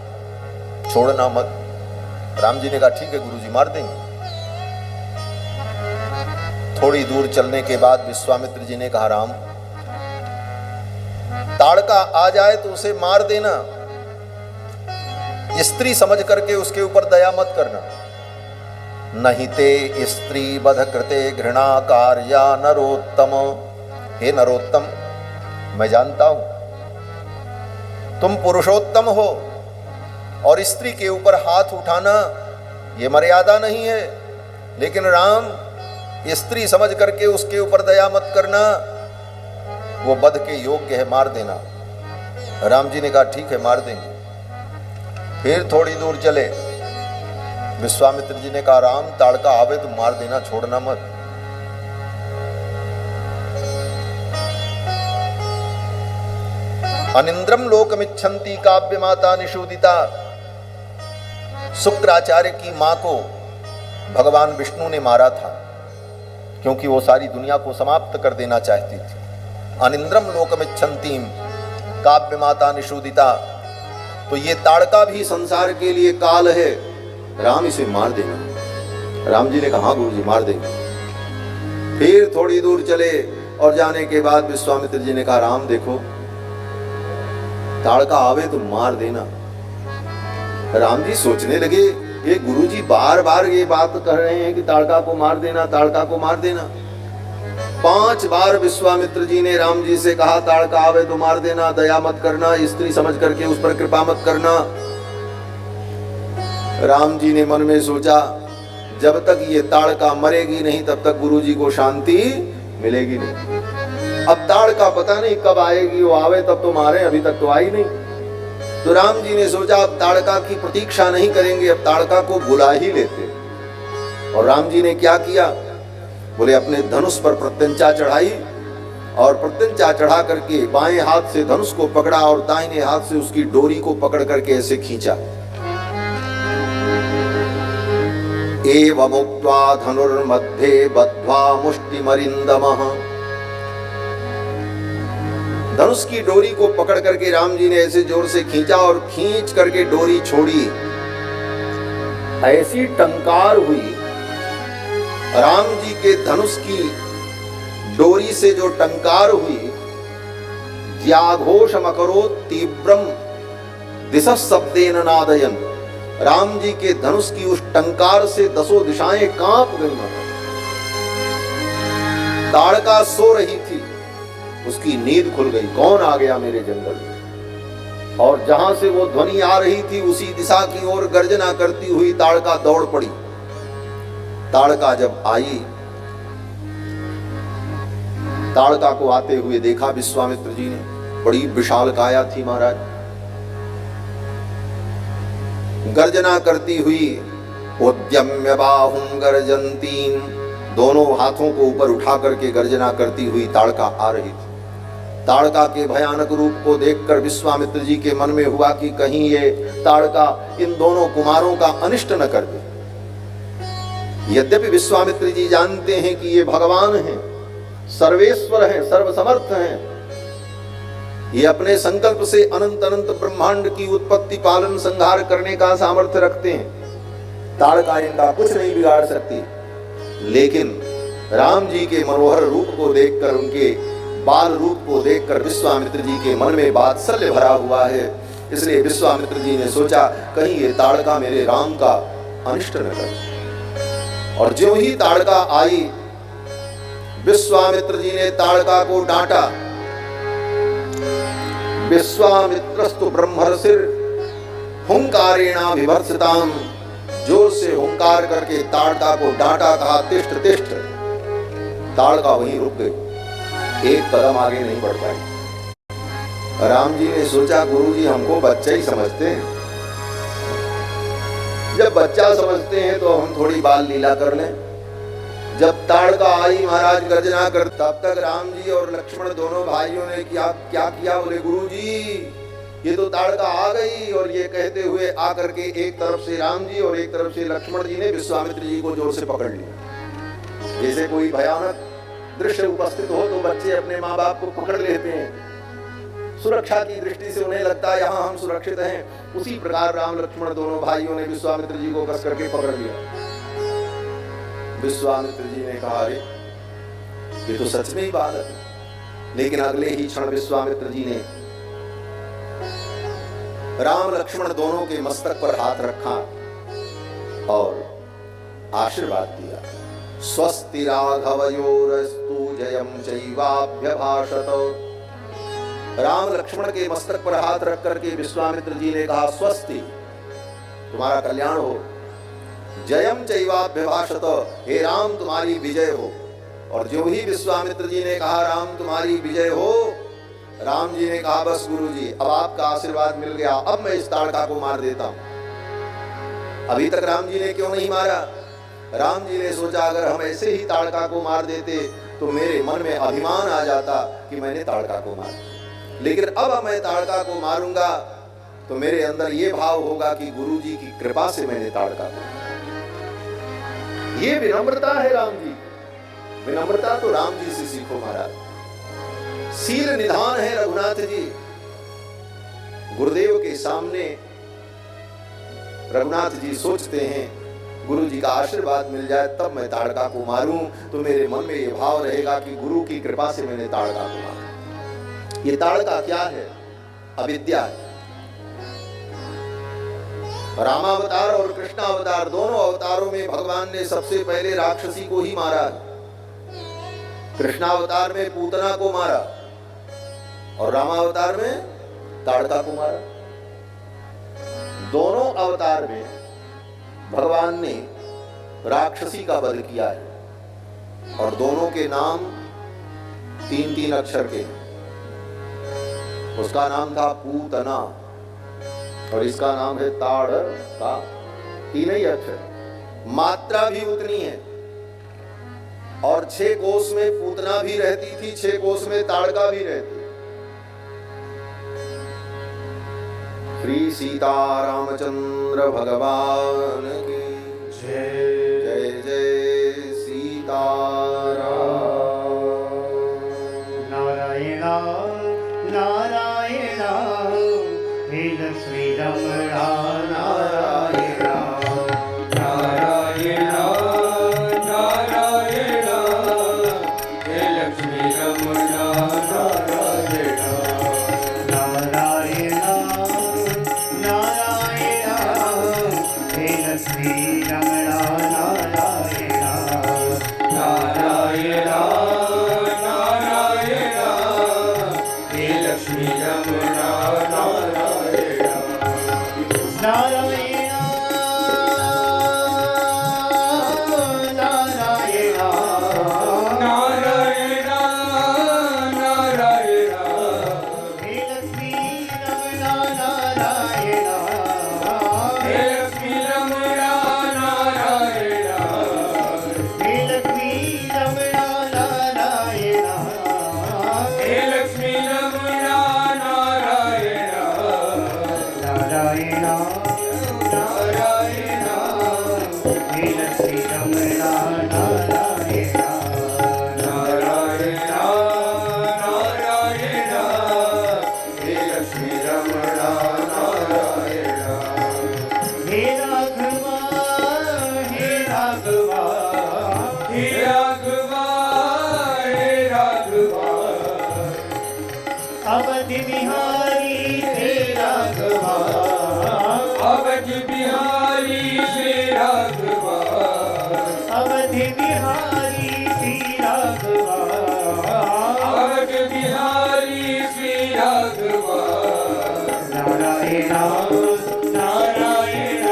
छोड़ना मत। राम जी ने कहा ठीक है गुरुजी, मार देंगे। थोड़ी दूर चलने के बाद विश्वामित्र जी ने कहा, राम, ताड़का आ जाए तो उसे मार देना, स्त्री समझ करके उसके ऊपर दया मत करना। नहीं ते स्त्री वध कृते घृणा कार्या नरोत्तम। हे नरोत्तम, मैं जानता हूं तुम पुरुषोत्तम हो और स्त्री के ऊपर हाथ उठाना ये मर्यादा नहीं है, लेकिन राम, स्त्री समझ करके उसके ऊपर दया मत करना, वो वध के योग्य है, मार देना। राम जी ने कहा ठीक है, मार देंगे। फिर थोड़ी दूर चले। विश्वामित्र जी ने कहा, राम, ताड़का आवे तो मार देना, छोड़ना मत। अनिंद्रम लोकमिच्छन्ति काव्य माता निषूदिता। शुक्राचार्य की मां को भगवान विष्णु ने मारा था, क्योंकि वो सारी दुनिया को समाप्त कर देना चाहती थी। अनिंद्रम लोकमिच्छन्तीम काव्य माता निषूदिता। तो ये ताड़का भी संसार के लिए काल है, राम इसे मार देना। राम जी ने कहा हाँ गुरु जी मार देंगे। फिर थोड़ी दूर चले और जाने के बाद विश्वामित्र जी ने कहा राम देखो ताड़का आवे तो मार देना। राम जी सोचने लगे ये गुरु जी बार बार ये बात कह रहे हैं कि ताड़का को मार देना, ताड़का को मार देना। 5 बार विश्वामित्र जी ने राम जी से कहा ताड़का आवे तो मार देना, दया मत करना, स्त्री समझ करके उस पर कृपा मत करना। राम जी ने मन में सोचा जब तक ये ताड़का मरेगी नहीं तब तक गुरु जी को शांति मिलेगी नहीं। अब ताड़का पता नहीं कब आएगी, वो आवे तब तो मारे, अभी तक तो आई नहीं। तो राम जी ने सोचा अब ताड़का की प्रतीक्षा नहीं करेंगे, अब ताड़का को बुला ही लेते। और राम जी ने क्या किया, बोले अपने धनुष पर प्रत्यंचा चढ़ाई और प्रत्यंचा चढ़ा करके बाएं हाथ से धनुष को पकड़ा और दाहिने हाथ से उसकी डोरी को पकड़ करके ऐसे खींचा। एवमुक्त्वा धनुर्मध्ये बद्ध्वा मुष्टिमरिन्दमः। धनुष की डोरी को पकड़ करके राम जी ने ऐसे जोर से खींचा और खींच करके डोरी छोड़ी। ऐसी टंकार हुई, राम जी के धनुष की डोरी से जो टंकार हुई, व्याघोषमकरोत् तीव्रम दिशः शब्देन नादयन्। राम जी के धनुष की उस टंकार से 10 दिशाएं कांप गई। ताड़का सो रही थी, उसकी नींद खुल गई, कौन आ गया मेरे जंगल में। और जहां से वो ध्वनि आ रही थी उसी दिशा की ओर गर्जना करती हुई ताड़का दौड़ पड़ी। ताड़का जब आई, ताड़का को आते हुए देखा विश्वामित्र जी ने, बड़ी विशाल काया थी महाराज। गर्जना करती हुई उद्यम्य बाहुं गर्जन्तीं, दोनों हाथों को ऊपर उठा करके गर्जना करती हुई ताड़का आ रही थी। ताड़का के भयानक रूप को देखकर विश्वामित्र जी के मन में हुआ कि कहीं ये ताड़का इन दोनों कुमारों का अनिष्ट न कर दे। यद्यपि विश्वामित्र जी जानते हैं कि ये भगवान हैं, सर्वेश्वर हैं, सर्वसमर्थ हैं, ये अपने संकल्प से अनंत अनंत ब्रह्मांड की उत्पत्ति पालन संहार करने का सामर्थ्य रखते हैं, ताड़का इनका कुछ नहीं बिगाड़ सकती। लेकिन राम जी के मनोहर रूप को देखकर, उनके बाल रूप को देखकर विश्वामित्र जी के मन में वात्सल्य भरा हुआ है। इसलिए विश्वामित्र जी ने सोचा कहीं ये ताड़का मेरे राम का अनिष्ट न करे। और ज्यों ही ताड़का आई, विश्वामित्र जी ने ताड़का को डांटा। विश्वामित्रस्तु ब्रह्मर्षिर हुंकारेणा विभर्सिताम। जोर से हुंकार करके ताड़का को डांटा, कहा तिष्ठ तिष्ठ। ताड़का वहीं रुक गई, एक कदम आगे नहीं बढ़ पाई। राम जी ने सोचा गुरुजी हमको बच्चा ही समझते हैं, जब बच्चा समझते हैं तो हम थोड़ी बाल लीला कर लें। जब ताड़का आई महाराज गर्जना कर, तब तक राम जी और लक्ष्मण दोनों भाइयों ने क्या किया, बोले गुरुजी ये तो ताड़का आ गई। और ये कहते हुए आकर के एक तरफ से राम जी और एक तरफ से लक्ष्मण जी ने विश्वामित्र जी को जोर से पकड़ लिया। जैसे कोई भयानक दृश्य उपस्थित हो तो बच्चे अपने माँ बाप को पकड़ लेते हैं, सुरक्षा की दृष्टि से उन्हें लगता है यहाँ हम सुरक्षित हैं। उसी प्रकार राम लक्ष्मण दोनों भाइयों ने विश्वामित्र जी को कस करके पकड़ लिया। विश्वामित्र जी ने कहा अरे ये तो सच में ही बात है। लेकिन अगले ही क्षण विश्वामित्र जी ने राम लक्ष्मण दोनों के मस्तक पर हाथ रखा और आशीर्वाद दिया। स्वस्ति राघवयोरस्तु जयं चैवाभ्यभाषत। राम लक्ष्मण के मस्तक पर हाथ रख करके विश्वामित्र जी ने कहा स्वस्ति, तुम्हारा कल्याण हो। जयम चैवाभ्यभाषत, हे राम तुम्हारी विजय हो। और जो ही विश्वामित्र जी ने कहा राम तुम्हारी विजय हो, राम जी ने कहा बस गुरुजी अब आपका आशीर्वाद मिल गया, अब मैं इस ताड़का को मार देता हूं। अभी तक राम जी ने क्यों नहीं मारा? राम जी ने सोचा अगर हम ऐसे ही ताड़का को मार देते तो मेरे मन में अभिमान आ जाता कि मैंने ताड़का को मारा। लेकिन अब मैं ताड़का को मारूंगा तो मेरे अंदर ये भाव होगा कि गुरु जी की कृपा से मैंने ताड़का को। ये विनम्रता है राम जी। विनम्रता तो राम जी से सीखो महाराज। शील निधान है रघुनाथ जी। गुरुदेव के सामने रघुनाथ जी सोचते हैं गुरु जी का आशीर्वाद मिल जाए तब मैं ताड़का को मारूं, तो मेरे मन में ये भाव रहेगा कि गुरु की कृपा से मैंने ताड़का को मारा। ये ताड़का क्या है? अविद्या है। रामावतार और कृष्णावतार दोनों अवतारों में भगवान ने सबसे पहले राक्षसी को ही मारा। कृष्णावतार में पूतना को मारा और रामावतार में ताड़का को मारा। दोनों अवतार में भगवान ने राक्षसी का वध किया है और दोनों के नाम 3-3 अक्षर के। उसका नाम था पूतना और इसका नाम है ताड़का। 3 ही अक्षर, मात्रा भी उतनी है। और 6 कोस में पूतना भी रहती थी, 6 कोस में ताड़का भी रहती। श्री सीता रामचंद्र भगवान की जय। जय जय सीताराम। नारायण नारायण हे लक्ष्मी रमणा नारायण नारायण नारायण हे लक्ष्मी रमणा नारायण नारायण नारायण हे लक्ष्मी रमणा नारायण नारायण नारायण हे लक्ष्मी रमणा नारायण नारायण नारायण नारायण नारायण हे लक्ष्मी रमणा नारायण हे लक्ष्मी रमणा नारायण हे लक्ष्मी रमणा नारायण हे लक्ष्मी रमणा नारायण नारायण नारायण हे लक्ष्मी रमणा नारायण नारायण नारायण हे लक्ष्मी रमणा नारायण हे राघवा हे राघवा हे राघवा हे राघवा अवधि बिहारी हे राघवा अवधि बिहारी श्री राघवा अवधि बिहारी श्री राघवा अवधि बिहारी श्री राघवा नारायण नारायण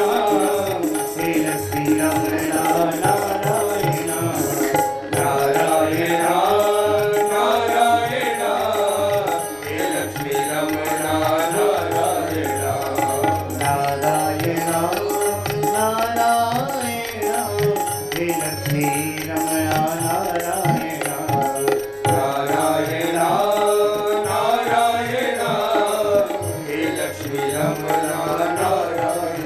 हे लक्ष्मी रमणा नारायण नारायण नारायण हे लक्ष्मी रमणा नारायण नारायण नारायण हे लक्ष्मी रमणा नारायण नारायण नारायण हे लक्ष्मी रमणा नारायण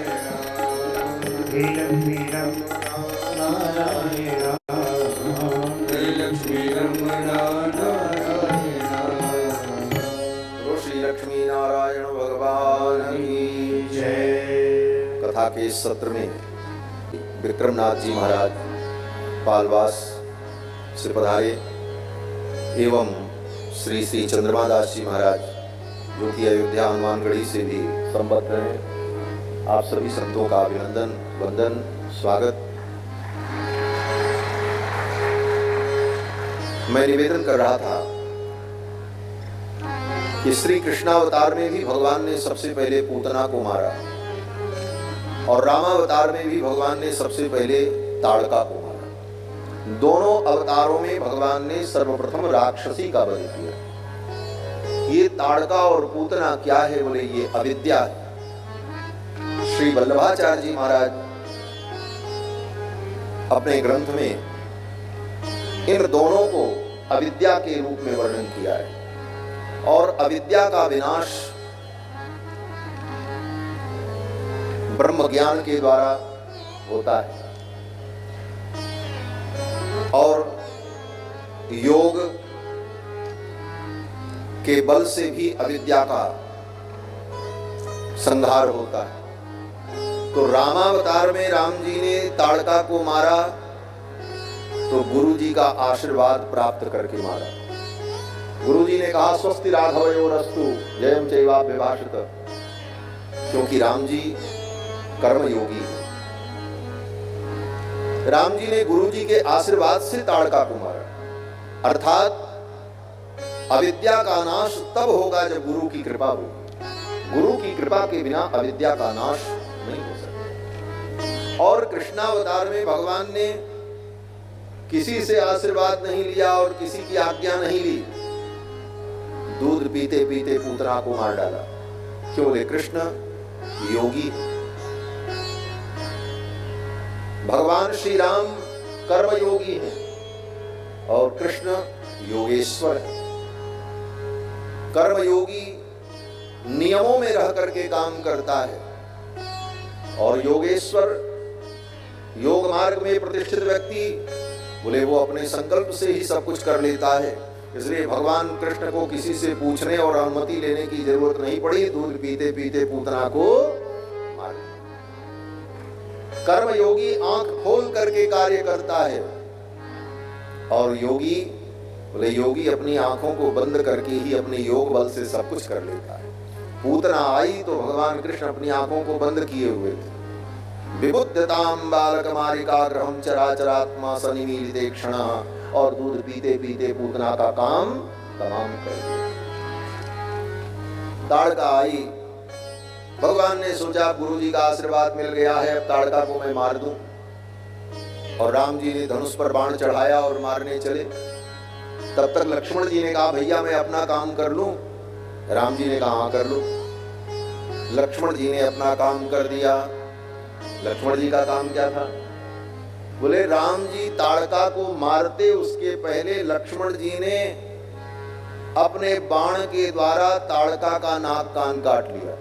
हे लक्ष्मी रमणा नारायण हे लक्ष्मी रमणा नारायण। तो श्री लक्ष्मी नारायण भगवान की जय। कथा के इस सत्र में विक्रमनाथ जी महाराज पालवास से पधारे एवं श्री श्री चंद्रमा दास जी महाराज जो कि अयोध्या हनुमानगढ़ी से भी संबद्ध हैं। आप सभी संतों का अभिनंदन, वंदन, स्वागत। मैं निवेदन कर रहा था कि श्री कृष्णावतार में भी भगवान ने सबसे पहले पूतना को मारा और रामावतार में भी भगवान ने सबसे पहले ताड़का को मारा। दोनों अवतारों में भगवान ने सर्वप्रथम राक्षसी का वध किया। ये ताड़का और पूतना क्या है? बोले ये अविद्या है। श्री वल्लभाचार्य जी महाराज अपने ग्रंथ में इन दोनों को अविद्या के रूप में वर्णन किया है और अविद्या का विनाश ब्रह्म ज्ञान के द्वारा होता है और योग के बल से भी अविद्या का संहार होता है। तो रामावतार में राम जी ने ताड़का को मारा तो गुरु जी का आशीर्वाद प्राप्त करके मारा। गुरु जी ने कहा स्वस्ति राघवयोरस्तु जयम चैवाभ्यभाषित, क्योंकि राम जी कर्मयोगी है। राम जी ने गुरु जी के आशीर्वाद से ताड़का को मारा, अर्थात अविद्या का नाश तब होगा जब गुरु की कृपा होगी। गुरु की कृपा के बिना अविद्या का नाश नहीं हो सकता। और कृष्णावतार में भगवान ने किसी से आशीर्वाद नहीं लिया और किसी की आज्ञा नहीं ली, दूध पीते पीते पूतना को मार डाला। क्यों? बोले कृष्ण योगी, भगवान श्री राम कर्मयोगी हैं और कृष्ण योगेश्वर है। कर्मयोगी नियमों में रह करके काम करता है और योगेश्वर योग मार्ग में प्रतिष्ठित व्यक्ति बोले वो अपने संकल्प से ही सब कुछ कर लेता है। इसलिए भगवान कृष्ण को किसी से पूछने और अनुमति लेने की जरूरत नहीं पड़ी, दूध पीते पीते पूतना को मार। कर्मयोगी आंख खोल करके कार्य करता है और योगी बोले योगी अपनी आंखों को बंद करके ही अपने योग बल से सब कुछ कर लेता है। पूतना आई तो भगवान कृष्ण अपनी आंखों को बंद किए हुए थे। विबुद्धताम बालकमारिकाग्रहं चराचरात्मा सनिमीलिते क्षणः, और दूध पीते पीते पूतना का काम तमाम कर दिया। ताड़का आई, भगवान ने सोचा गुरु जी का आशीर्वाद मिल गया है, अब ताड़का को मैं मार दूं। और राम जी ने धनुष पर बाण चढ़ाया और मारने चले। तब तक लक्ष्मण जी ने कहा भैया मैं अपना काम कर लूं। राम जी ने कहा हाँ कर लो। लक्ष्मण जी ने अपना काम कर दिया। लक्ष्मण जी का काम क्या था? बोले राम जी ताड़का को मारते उसके पहले लक्ष्मण जी ने अपने बाण के द्वारा ताड़का का नाक कान काट लिया।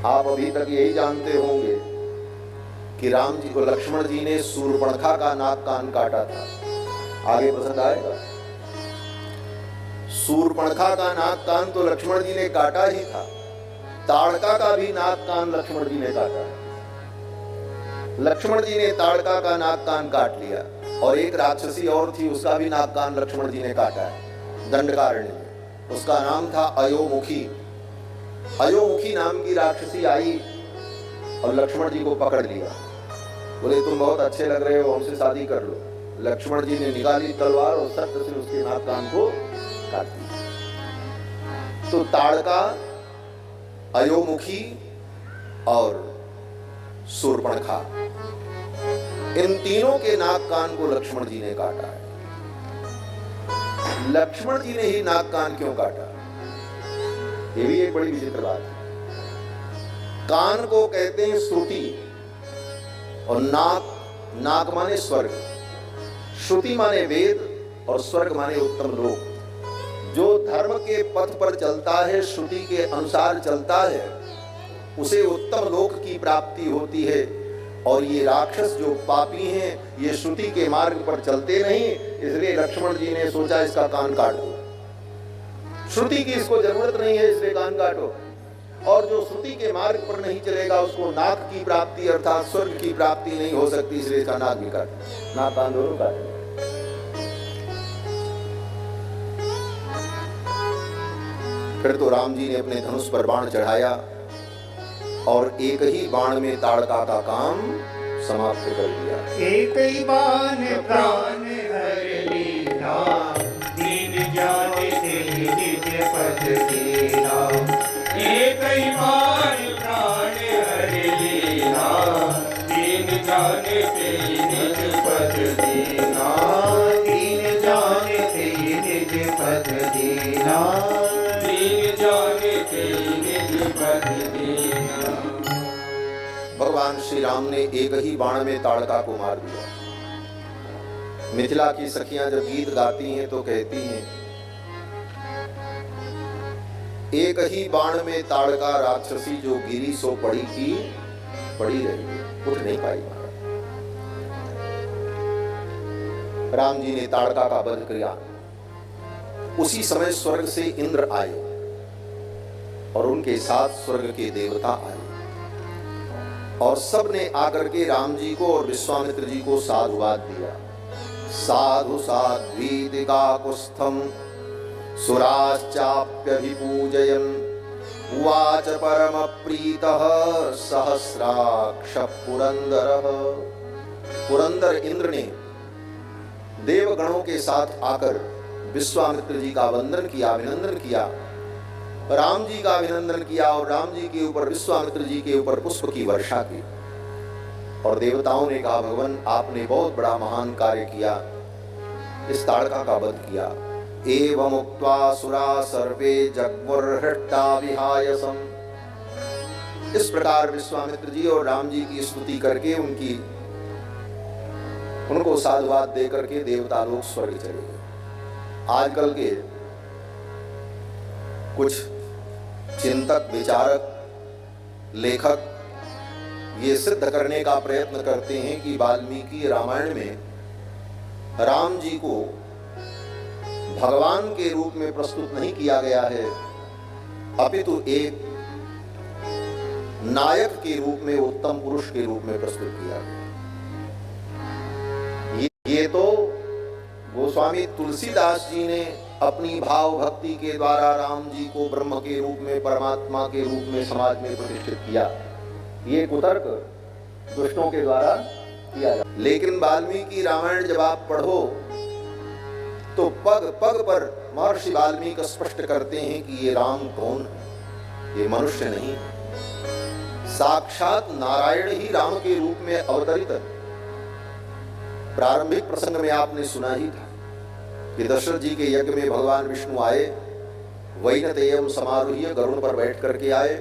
आप अभी तक यही जानते होंगे कि राम जी को लक्ष्मण जी ने शूर्पणखा का नाक कान काटा था। आगे प्रसंग आएगा। शूर्पणखा का नाक कान तो लक्ष्मण जी ने काटा ही था, ताड़का का भी नाक कान लक्ष्मण जी ने काटा। लक्ष्मण जी ने ताड़का का नाक कान काट लिया और एक राक्षसी और थी, उसका भी नाक कान लक्ष्मण जी ने काटा है दंडकारण्य में। उसका नाम था अयोमुखी। अयोमुखी नाम की राक्षसी आई और लक्ष्मण जी को पकड़ लिया। बोले तुम बहुत अच्छे लग रहे हो, हमसे शादी कर लो। लक्ष्मण जी ने निकाली तलवार और सख्त से उसके नाक कान को काट दिया। तो ताड़का, अयोमुखी और शूर्पणखा, इन तीनों के नाक कान को लक्ष्मण जी ने काटा है। लक्ष्मण जी ने ही नाक कान क्यों काटा? ये भी एक बड़ी विचित्र बात है। कान को कहते हैं श्रुति और नाक माने स्वर्ग। श्रुति माने वेद और स्वर्ग माने उत्तम लोक। जो धर्म के पथ पर चलता है, श्रुति के अनुसार चलता है, उसे उत्तम लोक की प्राप्ति होती है। और ये राक्षस जो पापी हैं, ये श्रुति के मार्ग पर चलते नहीं, इसलिए लक्ष्मण जी ने सोचा इसका कान काट दो। श्रुति की इसको जरूरत नहीं है, इसलिए कान काटो। और जो श्रुति के मार्ग पर नहीं चलेगा उसको नाक की प्राप्ति अर्थात स्वर्ग की प्राप्ति नहीं हो सकती, इसलिए इसका नाक भी काट, नाक कान दोनों काट। फिर तो राम जी ने अपने धनुष पर बाण चढ़ाया और एक ही बाण में ताड़का का काम समाप्त कर दिया। एक ही बाण प्राण हर लीला, दीन जाने तेरी निज पद दीना। एक ही बाण प्राण हर लीला, दीन जाने तेरी निज पद दीना। दीन जाने तेरी निज पद दीना, दीन जाने तेरी निज पद दीना। भगवान श्री राम ने एक ही बाण में ताड़का को मार दिया। मिथिला की सखियां जब गीत गाती हैं तो कहती हैं एक ही बाण में ताड़का राक्षसी जो गिरी सो पड़ी की पड़ी रही, उठ नहीं पाई महाराज। राम जी ने ताड़का का वध किया। उसी समय स्वर्ग से इंद्र आए और उनके साथ स्वर्ग के देवता आए और सब ने आकर के राम जी को और विश्वामित्र जी को साधुवाद दिया। साधु साध्वीदिका कुस्थम सुराश्चाप्यभिपूजयन् उवाच परम प्रीतः सहस्राक्ष पुरंदरः। पुरंदर इंद्र ने देवगणों के साथ आकर विश्वामित्र जी का वंदन किया, अभिनंदन किया, राम जी का अभिनंदन किया और राम जी के ऊपर विश्वामित्र जी के ऊपर पुष्प की वर्षा की। और देवताओं ने कहा, भगवान आपने बहुत बड़ा महान कार्य किया, इस ताड़का का वध किया। एवं उक्त्वा सुरा सर्वे जग्मुर्हृष्टा विहायसम्। इस प्रकार विश्वामित्र जी और राम जी की स्तुति करके उनको साधुवाद दे करके देवता लोग स्वर्ग चले गए। आजकल के कुछ चिंतक, विचारक, लेखक ये सिद्ध करने का प्रयत्न करते हैं कि वाल्मीकि रामायण में राम जी को भगवान के रूप में प्रस्तुत नहीं किया गया है, अपितु एक नायक के रूप में, उत्तम पुरुष के रूप में प्रस्तुत किया गया। ये तो गोस्वामी तुलसीदास जी ने अपनी भाव भक्ति के द्वारा राम जी को ब्रह्म के रूप में, परमात्मा के रूप में समाज में प्रतिष्ठित किया। ये कुतर्क दुष्टों के द्वारा किया जाता। लेकिन वाल्मीकि रामायण जब आप पढ़ो तो पग पग पर महर्षि वाल्मीकि स्पष्ट करते हैं कि ये राम कौन है, ये मनुष्य नहीं है, साक्षात नारायण ही राम के रूप में अवतरित है। प्रारंभिक प्रसंग में आपने सुना ही था कि दशरथ जी के यज्ञ में भगवान विष्णु आए, वैनतेयम समारूह्य गरुड़ पर बैठ करके आए।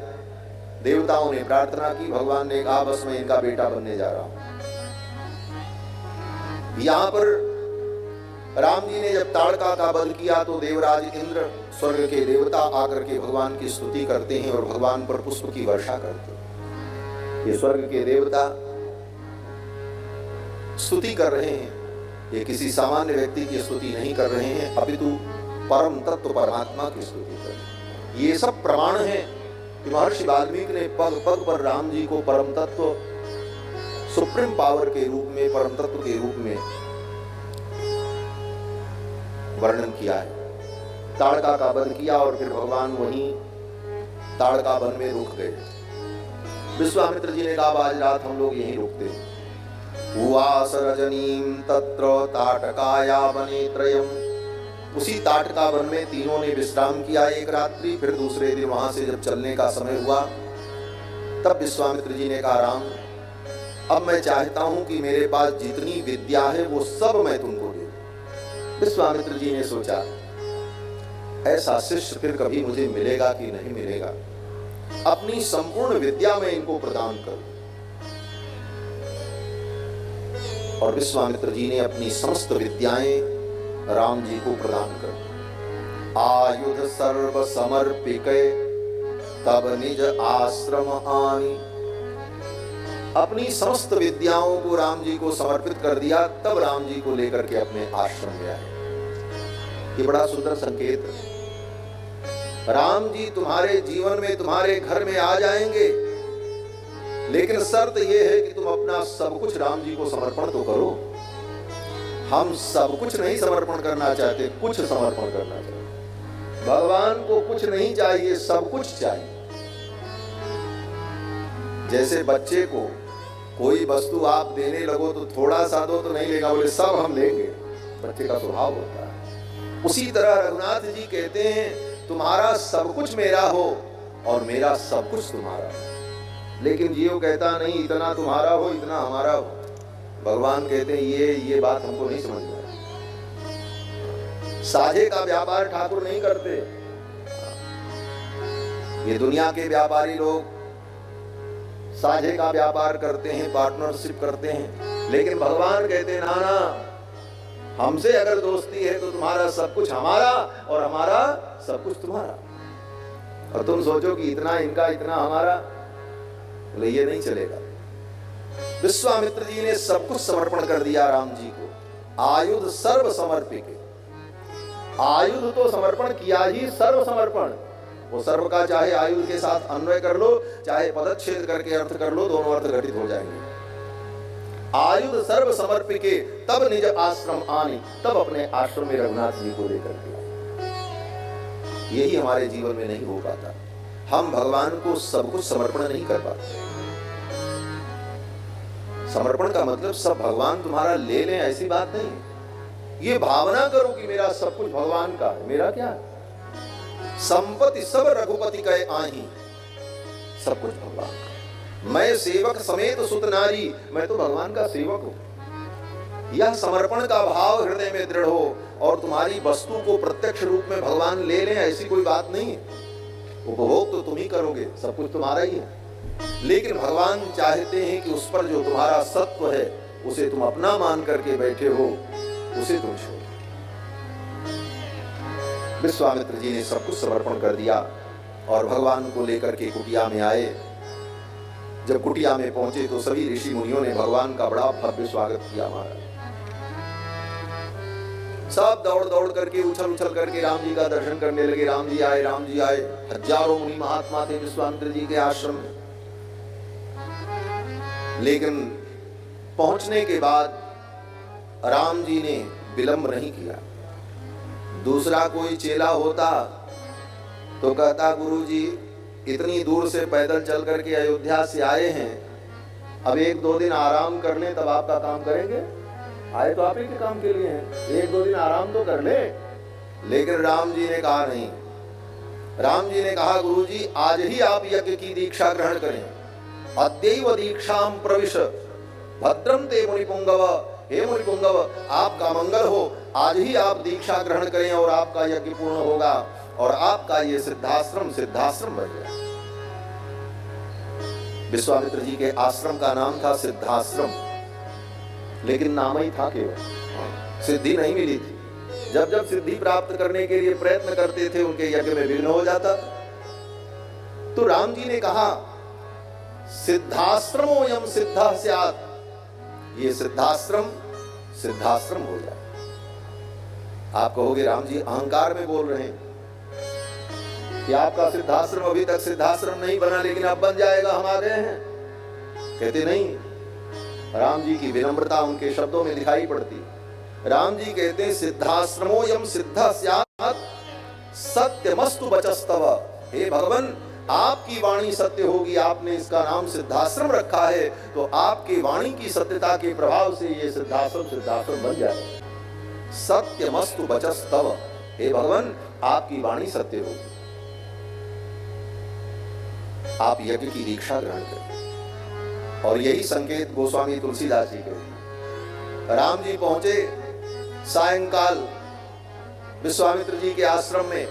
देवताओं ने प्रार्थना की, भगवान ने कहा बस मैं इनका बेटा बनने जा रहा हूं। यहां पर राम जी ने जब ताड़का का वध किया तो देवराज इंद्र, स्वर्ग के देवता आकर के भगवान की स्तुति करते हैं और भगवान पर पुष्प की वर्षा करते हैं। ये स्वर्ग के देवता स्तुति कर रहे हैं, ये किसी सामान्य व्यक्ति की स्तुति नहीं कर रहे हैं, अपितु परम तत्व परमात्मा की स्तुति कर रहे हैं। ये सब प्रमाण है कि महर्षि वाल्मीकि ने पग पग पर राम जी को परम तत्व, सुप्रीम पावर के रूप में, परम तत्व के रूप में वर्णन किया है। ताड़का का वध किया और फिर भगवान वहीं ताड़का वन में रुक गए। विश्वामित्र जी ने कहा आज रात हम लोग यहीं रुकते हैं। उवास रजनीम तत्र ताटकाया वने त्रयम्। उसी ताटका वन में तीनों ने विश्राम किया एक रात्रि। फिर दूसरे दिन वहां से जब चलने का समय हुआ तब विश्वामित्र जी ने कहा राम, अब मैं चाहता हूं कि मेरे पास जितनी विद्या है वो सब मैं तुमको दे। विश्वामित्र जी ने सोचा ऐसा शिष्य फिर कभी मुझे मिलेगा कि नहीं मिलेगा, अपनी संपूर्ण विद्या में इनको प्रदान करूं। और विश्वामित्र जी ने अपनी समस्त विद्याएं राम जी को प्रदान कर। आयुध सर्व समर्पिके तब निज आश्रम आनी। अपनी समस्त विद्याओं को राम जी को समर्पित कर दिया, तब राम जी को लेकर के अपने आश्रम में आए। ये बड़ा सुंदर संकेत है। राम जी तुम्हारे जीवन में, तुम्हारे घर में आ जाएंगे, लेकिन शर्त यह है कि तुम अपना सब कुछ राम जी को समर्पण तो करो। हम सब कुछ नहीं समर्पण करना चाहते, कुछ समर्पण करना चाहते। भगवान को कुछ नहीं चाहिए, सब कुछ चाहिए। जैसे बच्चे को कोई वस्तु आप देने लगो तो थोड़ा सा दो तो नहीं लेगा, बोले सब हम लेंगे, बच्चे का स्वभाव होता है। उसी तरह रघुनाथ जी कहते हैं तुम्हारा सब कुछ मेरा हो और मेरा सब कुछ तुम्हारा हो। लेकिन जीव कहता नहीं इतना तुम्हारा हो इतना हमारा हो। भगवान कहते हैं ये बात हमको नहीं समझ में आई। साझे का व्यापार ठाकुर नहीं करते। ये दुनिया के व्यापारी लोग साझे का व्यापार करते हैं, पार्टनरशिप करते हैं, लेकिन भगवान कहते हैं ना, हमसे अगर दोस्ती है तो तुम्हारा सब कुछ हमारा और हमारा सब कुछ तुम्हारा। और तुम सोचो कि इतना इनका इतना हमारा, बोले ये नहीं चलेगा। विश्वामित्र जी ने सब कुछ समर्पण कर दिया राम जी को। आयुध सर्व समर्पित, आयुध तो समर्पण किया ही, सर्व समर्पण। वो सर्व का चाहे आयुध के साथ अन्वय कर लो, चाहे पदच्छेद करके अर्थ कर लो, दोनों अर्थ घटित हो जाएंगे। आयुध सर्व समर्पिके तब निज आश्रम आनी, तब अपने आश्रम में रघुनाथ जी को लेकर के। यही हमारे जीवन में नहीं हो पाता। हम भगवान को सब कुछ समर्पण नहीं कर पाते। समर्पण का मतलब सब भगवान तुम्हारा ले लें, ऐसी बात नहीं। ये भावना करो कि मेरा सब कुछ भगवान का है, मेरा क्या है? संपत्ति सब रघुपति कहे आही, सब कुछ भगवान का। मैं सेवक समेत सुत नारी, मैं तो भगवान का सेवक हूं। यह समर्पण का भाव हृदय में दृढ़ हो और तुम्हारी वस्तु को प्रत्यक्ष रूप में भगवान ले लें, ऐसी कोई बात नहीं है। उपभोग तो तुम ही करोगे, सब कुछ तुम्हारा ही है, लेकिन भगवान चाहते हैं कि उस पर जो तुम्हारा सत्व है उसे तुम अपना मान करके बैठे हो, उसे तुम छोड़ो। विश्वामित्र जी ने सब कुछ समर्पण कर दिया और भगवान को लेकर के कुटिया में आए। जब कुटिया में पहुंचे तो सभी ऋषि मुनियों ने भगवान का बड़ा भव्य स्वागत किया। हमारा सब दौड़ दौड़ करके उछल उछल करके राम जी का दर्शन करने लगे। राम जी आए, राम जी आए। हजारों मुनि महात्मा थे विश्वामित्र जी के आश्रम में, लेकिन पहुंचने के बाद राम जी ने विलंब नहीं किया। दूसरा कोई चेला होता तो कहता, गुरुजी इतनी दूर से पैदल चल करके अयोध्या से आए हैं, अब 1-2 दिन आराम कर लें तब आपका काम करेंगे। आए तो आप ही के काम के लिए हैं, 1-2 दिन आराम तो कर ले। लेकिन राम जी ने कहा नहीं। राम जी ने कहा, गुरुजी आज ही आप यज्ञ की दीक्षा ग्रहण करें। अद्यैव दीक्षाम प्रविश भद्रम ते मुनिपुंगव, हे मुनिपुंगव आपका मंगल हो, आज ही आप दीक्षा ग्रहण करें और आपका यज्ञ पूर्ण होगा और आपका ये सिद्धाश्रम बन गया। विश्वामित्र जी के आश्रम का नाम था सिद्धाश्रम, लेकिन नाम ही था केवल, सिद्धि नहीं मिली थी। जब जब सिद्धि प्राप्त करने के लिए प्रयत्न करते थे उनके यज्ञ में विघ्न हो जाता। तो राम जी ने कहा, सिद्धाश्रमो यम सिद्धा स्यात्, ये सिद्धाश्रम हो जाए। आप कहोगे राम जी अहंकार में बोल रहे हैं कि आपका सिद्धाश्रम अभी तक सिद्धाश्रम नहीं बना, लेकिन अब बन जाएगा, हम आ गए हैं। कहते नहीं, राम जी की विनम्रता उनके शब्दों में दिखाई पड़ती। राम जी कहते हैं, सिद्धाश्रमो यम सिद्धा स्यात् सत्यमस्तु वचस्तव, हे भगवान आपकी वाणी सत्य होगी। आपने इसका नाम सिद्धाश्रम रखा है, तो आपकी वाणी की सत्यता के प्रभाव से ये सिद्धाश्रम बन जाए। सत्यमस्तु वचस्तव, हे भगवान आपकी वाणी सत्य होगी, आप यज्ञ की दीक्षा ग्रहण करें। और यही संकेत गोस्वामी तुलसीदास जी के। राम जी पहुंचे सायंकाल विश्वामित्र जी के आश्रम में।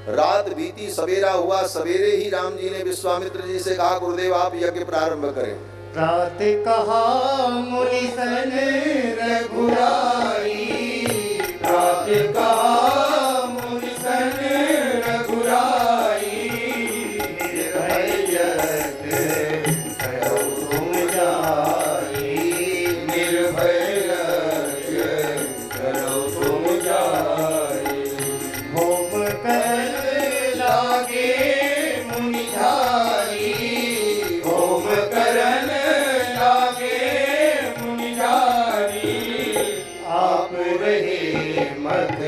रात बीती, सवेरा हुआ। सवेरे ही राम जी ने विश्वामित्र जी से कहा, गुरुदेव आप यज्ञ प्रारंभ करें। रात कहा मुनि सन रघुराई, रात कहा मुनि सन रघुराई, निर्भय यज्ञ करो तुम जाई, निर्भय यज्ञ करो तुम जाई। होम कर लागे मुनिधारी, होम करन लागे मुनिधारी, आप रहे मत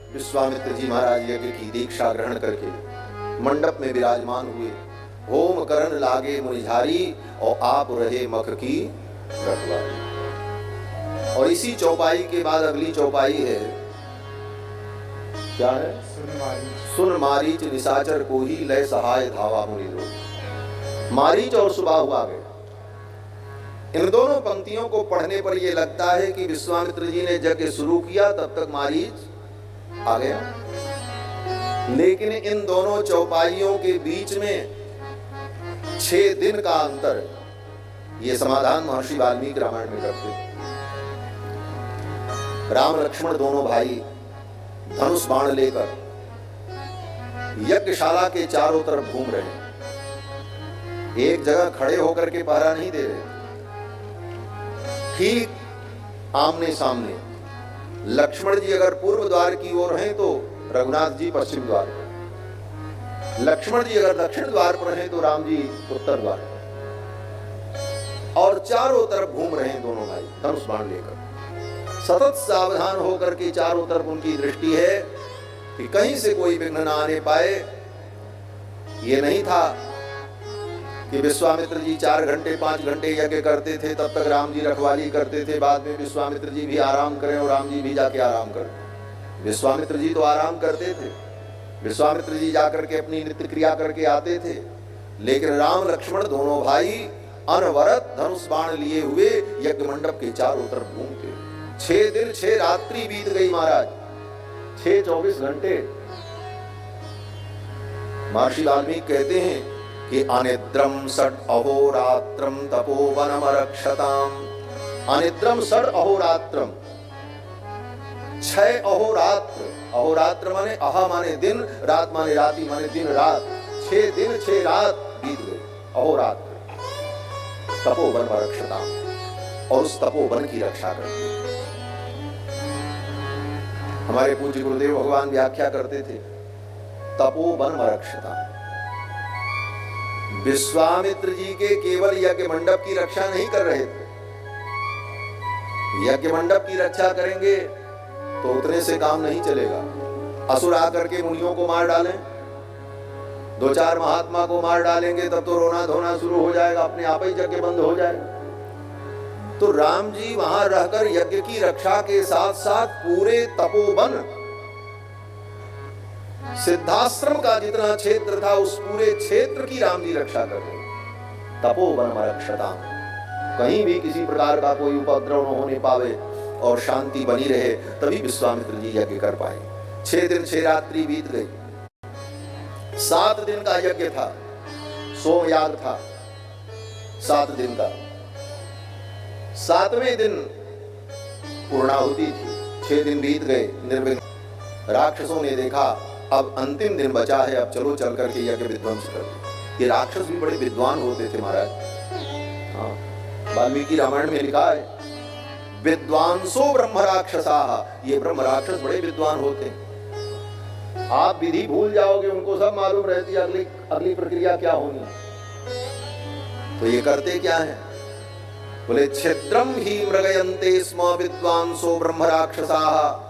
विश्वामित्र जी महाराज यज्ञ की दीक्षा ग्रहण करके मंडप में विराजमान हुए। होम करन लागे मुनिझारी और आप रहे मख की रखवाली। और इसी चौपाई के बाद अगली चौपाई है, क्या है? सुन मारीच निशाचर को ही लय सहाय धावा मुनि दो। मारीच और सुबाहु आ गए। इन दोनों पंक्तियों को पढ़ने पर यह लगता है कि विश्वामित्र जी ने यज्ञ शुरू किया तब तक मारीच आ गया, लेकिन इन दोनों चौपाइयों के बीच में 6 दिन का अंतर, ये समाधान महर्षि वाल्मीकि रामायण में करते हैं। राम लक्ष्मण दोनों भाई धनुष बाण लेकर यज्ञशाला के चारों तरफ घूम रहे हैं। एक जगह खड़े होकर के पहरा नहीं दे रहे, ठीक आमने सामने। लक्ष्मण जी अगर पूर्व द्वार की ओर हैं तो रघुनाथ जी पश्चिम द्वार पर, लक्ष्मण जी अगर दक्षिण द्वार पर हैं तो राम जी उत्तर द्वार पर, और चारों तरफ घूम रहे हैं दोनों भाई धनुष बाण लेकर। सतत सावधान होकर के चारों तरफ उनकी दृष्टि है कि कहीं से कोई विघ्न न आने पाए। ये नहीं था कि विश्वामित्र जी 4 घंटे 5 घंटे यज्ञ करते थे, तब तक राम जी रखवाली करते थे, बाद में विश्वामित्र जी भी आराम करें और राम जी भी जाके आराम करें। विश्वामित्र जी तो आराम करते थे, विश्वामित्र जी जाकर के अपनी नित्य क्रिया करके आते थे, लेकिन राम लक्ष्मण दोनों भाई अनवरत धनुष बाण लिए हुए यज्ञ मंडप के चारों तरफ घूमते। 6 दिन 6 रात्रि बीत गई महाराज, 6 24 घंटे। महर्षि वाल्मीकि कहते हैं कि अनिद्रम षड अहोरात्रम तपोवनम रक्षताम। अनिद्रम षड अहोरात्रम, 6 अहोरात्र। अहोरात्र माने अहा माने दिन, रात माने राति माने दिन रात। 6 दिन 6 रात बीत गए, अहोरात्र। तपोवन रक्षताम, और उस तपोवन की रक्षा करते। हमारे पूज्य गुरुदेव भगवान व्याख्या करते थे, तपोवन रक्षताम। विश्वामित्र जी के केवल यज्ञ मंडप की रक्षा नहीं कर रहे थे। यज्ञ मंडप की रक्षा करेंगे तो उतने से काम नहीं चलेगा। असुर आकर के मुनियों को मार डालें, 2-4 महात्मा को मार डालेंगे, तब तो रोना धोना शुरू हो जाएगा, अपने आप ही यज्ञ बंद हो जाएगा। तो राम जी वहां रहकर यज्ञ की रक्षा के साथ साथ पूरे तपोवन, सिद्धाश्रम का जितना क्षेत्र था उस पूरे क्षेत्र की राम जी रक्षा कर रहे। तपोवन रक्षताम, कहीं भी किसी प्रकार का कोई उपद्रव न होने पावे और शांति बनी रहे, तभी विश्वामित्र जी यज्ञ कर पाए। 6 दिन 6 रात्रि बीत गई। 7 दिन का यज्ञ था, सोमयाग था 7 दिन का। 7वें दिन पूर्णाहुति थी। 6 दिन बीत गए निर्विघ्न। राक्षसों ने देखा अब अंतिम दिन बचा है, अब चलो चल करके यज्ञ विध्वंस कर दो। ये राक्षस भी बड़े विद्वान होते थे महाराज। हाँ, वाल्मीकि रामायण में लिखा है, विद्वांसो ब्रह्म राक्षसाः। ये ब्रह्म राक्षस बड़े विद्वान होते हैं। आप विधि भूल जाओगे, उनको सब मालूम रहती है अगली प्रक्रिया क्या होनी। तो ये करते क्या है? बोले छिद्रम ही मृगयन्ते स्म विद्वांसो ब्रह्म राक्षसाः।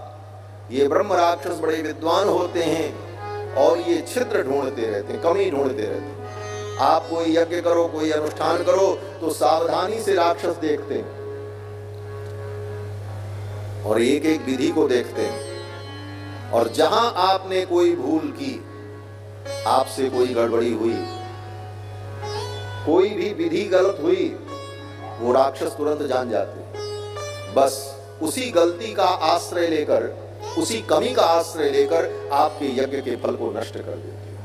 ये ब्रह्म राक्षस बड़े विद्वान होते हैं और ये छिद्र ढूंढते रहते हैं, कमी ढूंढते रहते हैं। आप कोई यज्ञ करो, कोई अनुष्ठान करो तो सावधानी से राक्षस देखते हैं और एक एक विधि को देखते हैं। और जहां आपने कोई भूल की, आपसे कोई गड़बड़ी हुई, कोई भी विधि गलत हुई, वो राक्षस तुरंत जान जाते हैं। बस उसी गलती का आश्रय लेकर, उसी कमी का आश्रय लेकर आपके यज्ञ के फल को नष्ट कर देते हैं।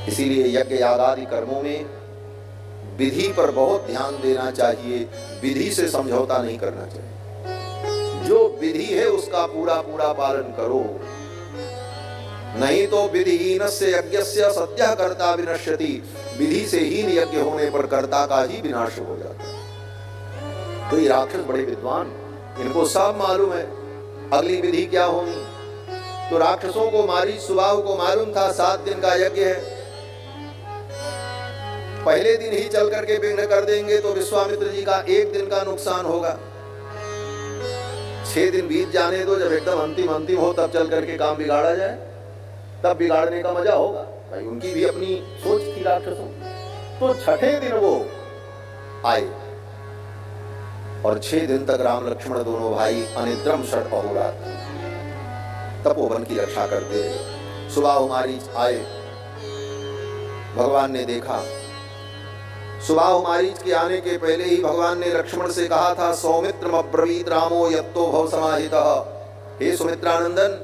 इसीलिए यज्ञ यागादि कर्मों में विधि पर बहुत ध्यान देना चाहिए, विधि से समझौता नहीं करना चाहिए। जो विधि है उसका पूरा पूरा पालन करो, नहीं तो विधिहीनस्य यज्ञस्य सद्यः कर्ता विनश्यति। विधि से हीन यज्ञ होने पर कर्ता का ही विनाश हो जाता है। तो ये राक्षस बड़े विद्वान, इनको सब मालूम है अगली विधि क्या होनी। तो राक्षसों को मारीच सुबाहु को मालूम था 7 दिन का यज्ञ है, पहले दिन ही चल करके विघ्न कर देंगे तो विश्वामित्र जी का 1 दिन का नुकसान होगा। 6 दिन बीत जाने दो, जब एकदम अंतिम अंतिम हो तब चल करके काम बिगाड़ा जाए, तब बिगाड़ने का मजा होगा। भाई उनकी भी अपनी सोच थी राक्षसों। तो छठे दिन वो आए और 6 दिन तक राम लक्ष्मण दोनों भाई अनिद्रम षट अहोरात्र तपोवन की रक्षा करते रहे। सुबाहु मारीच आए, भगवान ने देखा। सुबाहु मारीच के आने के पहले ही भगवान ने लक्ष्मण से कहा था, सौमित्रम अब्रवीत रामो यत्तो भव समाहितः। हे सुमित्रानंदन,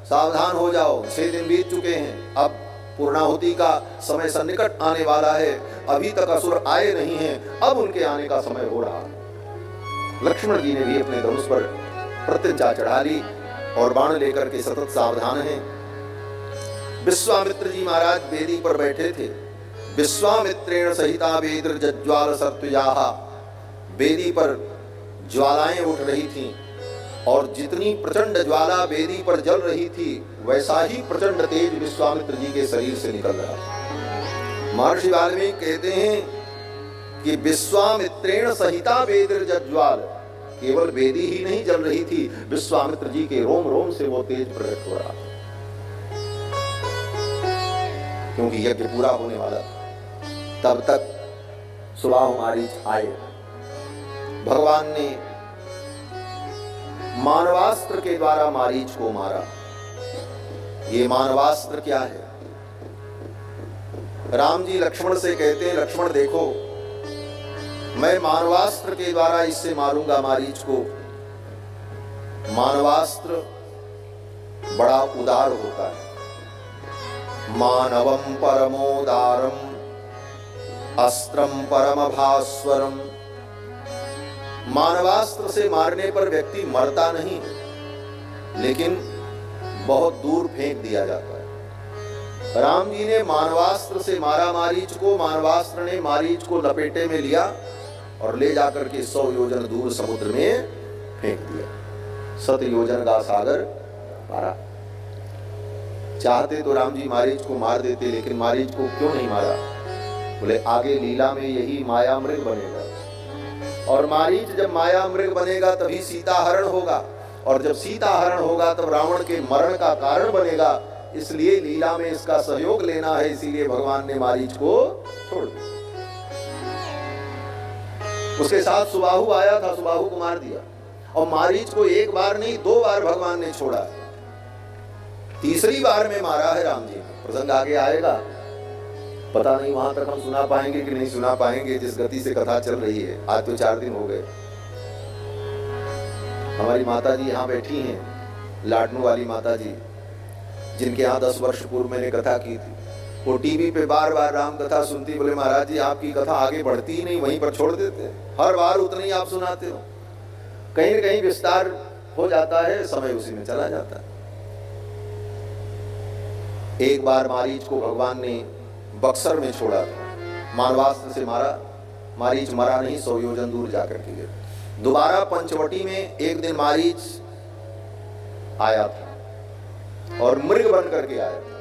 सावधान हो जाओ, 6 दिन बीत चुके हैं, अब पूर्णाहुति का समय सन्निकट आने वाला है। अभी तक असुर आए नहीं हैं, अब उनके आने का समय हो रहा है। लक्ष्मण जी ने भी अपने धनुष पर प्रत्यंचा चढ़ा ली और बाण लेकर के सतत सावधान हैं। विश्वामित्र जी महाराज वेदी पर बैठे थे। विश्वामित्रेण सहिता वेद्र जज्ज्वाल सर्तुजाः। वेदी पर ज्वालाएं उठ रही थीं और जितनी प्रचंड ज्वाला वेदी पर जल रही थी, वैसा ही प्रचंड तेज विश्वामित्र जी के शरीर से निकल रहा था। महर्षि वाल्मीकि कहते हैं कि विश्वामित्रेण सहिता वेद्र जज्ज्वाल, केवल वेदी ही नहीं जल रही थी, विश्वामित्र जी के रोम रोम से वो तेज प्रकट हो रहा था, क्योंकि यज्ञ पूरा होने वाला था। तब तक सुबाहु मारीच आए। भगवान ने मानवास्त्र के द्वारा मारीच को मारा। ये मानवास्त्र क्या है? राम जी लक्ष्मण से कहते हैं, लक्ष्मण देखो, मैं मानवास्त्र के द्वारा इससे मारूंगा मारीच को। मानवास्त्र बड़ा उदार होता है। मानवम परमोदारम अस्त्रम परम भास्वरम। मानवास्त्र से मारने पर व्यक्ति मरता नहीं, लेकिन बहुत दूर फेंक दिया जाता है। राम जी ने मानवास्त्र से मारा मारीच को। मानवास्त्र ने मारीच को लपेटे में लिया और ले जाकर के 100 योजन दूर समुद्र में फेंक दिया। 7 योजन का सागर पारा। चाहते तो राम जी मारीच को मार देते, लेकिन मारीच को क्यों नहीं मारा? बोले आगे लीला में यही माया मृग बनेगा, और मारीच जब माया मृग बनेगा तभी सीता हरण होगा, और जब सीता हरण होगा तब रावण के मरण का कारण बनेगा। इसलिए लीला में इसका सहयोग लेना है, इसीलिए भगवान ने मारीच को छोड़ दिया। उसके साथ सुबाहु आया था, सुबाहु को मार दिया। और मारीच को एक बार नहीं 2 बार भगवान ने छोड़ा। तीसरी बार में मारा है राम जी। प्रसंग आगे आएगा, पता नहीं वहां तक हम सुना पाएंगे कि नहीं सुना पाएंगे, जिस गति से कथा चल रही है। आज तो 4 दिन हो गए। हमारी माता जी यहाँ बैठी हैं, लाडनू वाली माता जी, जिनके यहाँ 10 वर्ष पूर्व मैंने कथा की थी। वो टीवी पे बार बार राम कथा सुनती। बोले महाराज जी, आपकी कथा आगे बढ़ती ही नहीं, वहीं पर छोड़ देते, हर बार उतनी आप सुनाते हो। कहीं न कहीं विस्तार हो जाता है, समय उसी में चला जाता है। एक बार मारीच को भगवान ने बक्सर में छोड़ा था, मानवास्त्र से मारा। मारीच मरा नहीं, 100 योजन दूर जाकर के गिरा। दोबारा पंचवटी में एक दिन मारीच आया था और मृग बन करके आया था।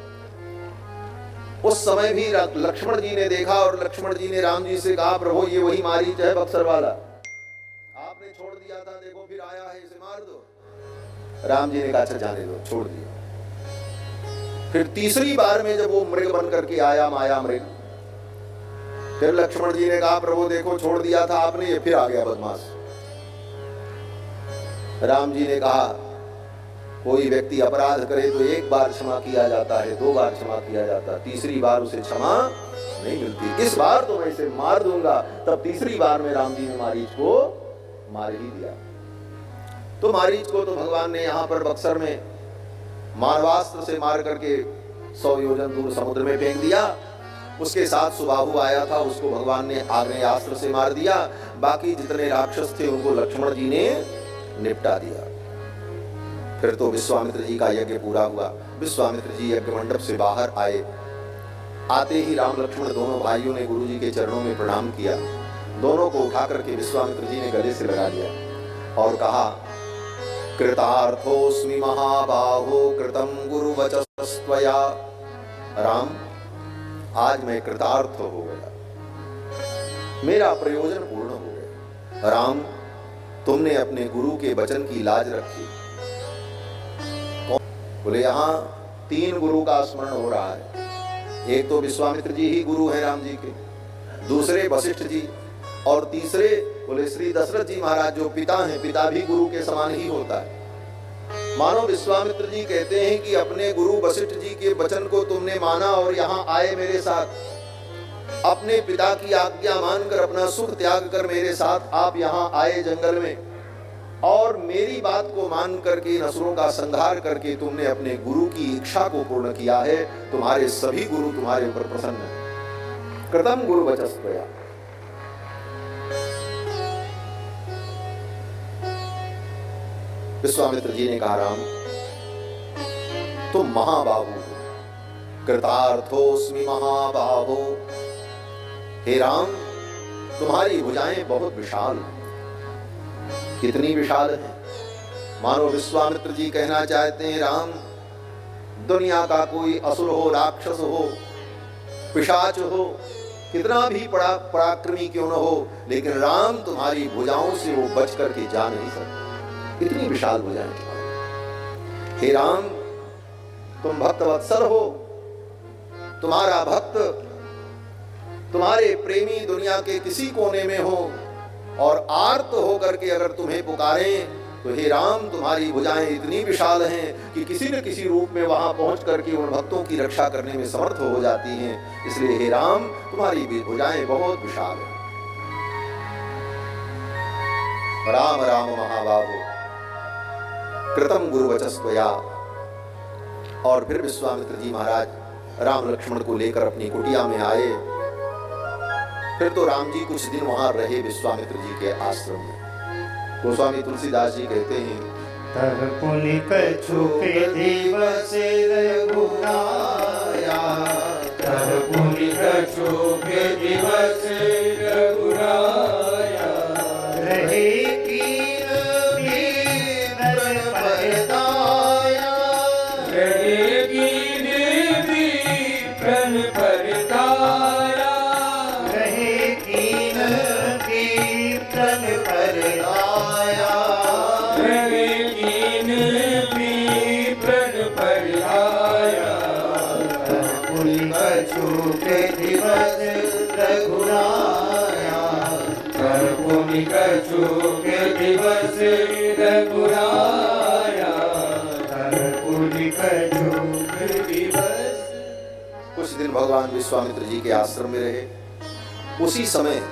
उस समय भी लक्ष्मण जी ने देखा और लक्ष्मण जी ने राम जी से कहा, प्रभु ये वही मारीच है बक्सर वाला, आपने छोड़ दिया था, देखो फिर आया है, इसे मार दो। राम जी ने कहा अच्छा जाने दो, छोड़ दिया। फिर तीसरी बार में जब वो मृग बन करके आया, माया मृग, फिर लक्ष्मण जी ने कहा प्रभु देखो छोड़ दिया था आपने, ये फिर आ गया बदमाश। राम जी ने कहा कोई व्यक्ति अपराध करे तो 1 बार क्षमा किया जाता है, 2 बार क्षमा किया जाता है, तीसरी बार उसे क्षमा नहीं मिलती। इस बार तो मैं इसे मार दूंगा। तब तीसरी बार में राम जी ने मारीच को मार ही दिया। तो मारीच को तो भगवान ने यहाँ पर बक्सर में मानवास्त्र से मार करके 100 योजन दूर समुद्र में फेंक दिया। उसके साथ सुबाहु आया था, उसको भगवान ने आग्नेयास्त्र से मार दिया। बाकी जितने राक्षस थे उनको लक्ष्मण जी ने निपटा दिया। फिर तो विश्वामित्र जी का यज्ञ पूरा हुआ। विश्वामित्र जी यज्ञ मंडप से बाहर आए। आते ही राम लक्ष्मण दोनों भाइयों ने गुरु जी के चरणों में प्रणाम किया। दोनों को उठा करके विश्वामित्र जी ने गले से लगा लिया और कहा, कृतार्थोस्मि महाबाहो कृतम गुरु वचस्त्वया। राम, आज मैं कृतार्थ हो गया, मेरा प्रयोजन पूर्ण हो गया। राम, तुमने अपने गुरु के वचन की लाज रखी। बोले यहाँ 3 गुरु का स्मरण हो रहा है। एक तो विश्वामित्र जी ही गुरु हैं राम जी के, दूसरे वशिष्ठ जी, और तीसरे बोले श्री दशरथ जी महाराज जो पिता हैं, पिता भी गुरु के समान ही होता है। मानो विश्वामित्र जी कहते हैं कि अपने गुरु वशिष्ठ जी के वचन को तुमने माना और यहाँ आए मेरे साथ, अपने पिता की आज्ञा मानकर अपना सुख त्याग कर मेरे साथ आप यहाँ आए जंगल में, और मेरी बात को मान करके असुरों का संहार करके तुमने अपने गुरु की इच्छा को पूर्ण किया है। तुम्हारे सभी गुरु तुम्हारे ऊपर प्रसन्न हैं। कृतम गुरु वचस्त्वया। विश्वामित्र जी ने कहा राम तुम महाबाहु हो, कृतार्थोस्मि महाबाहो। हे राम तुम्हारी भुजाएं बहुत विशाल हैं। कितनी विशाल है? मानो विश्वामित्र जी कहना चाहते हैं राम दुनिया का कोई असुर हो, राक्षस हो, पिशाच हो, कितना भी पराक्रमी क्यों न हो, लेकिन राम तुम्हारी भुजाओं से वो बच करके जा नहीं सकते। कितनी विशाल भुजाएं तुम्हारी। हे राम तुम भक्त वत्सल हो, तुम्हारा भक्त तुम्हारे प्रेमी दुनिया के किसी कोने में हो और आर्त हो करके अगर तुम्हें पुकारें तो हे राम तुम्हारी भुजाएं इतनी विशाल हैं कि किसी न किसी रूप में वहां पहुंच करके उन भक्तों की रक्षा करने में समर्थ हो जाती हैं। इसलिए हे राम तुम्हारी भुजाएं बहुत विशाल हैं। राम राम महाबाहो कृतम गुरु वचस्त्वया। और फिर विश्वामित्र जी महाराज राम लक्ष्मण को लेकर अपनी कुटिया में आए। फिर तो राम जी कुछ दिन वहां रहे विश्वामित्र जी के आश्रम में। गोस्वामी तुलसीदास जी कहते हैं तब पुनि कछु के दिवस रघुराया, तब पुनि कछु के दिवस रघुराया, रहे कीन बीनर परताया, रहे कीन बीनर परताया, रहे कीन बीनर परताया, रहे कीन बीनर परताया। पुनि कछु के दिवस रघुराया, पुनि कछु के दिवस रघुराया, पुनि कछु के दिवस। कुछ दिन भगवान विश्वामित्र जी के आश्रम में रहे। उसी समय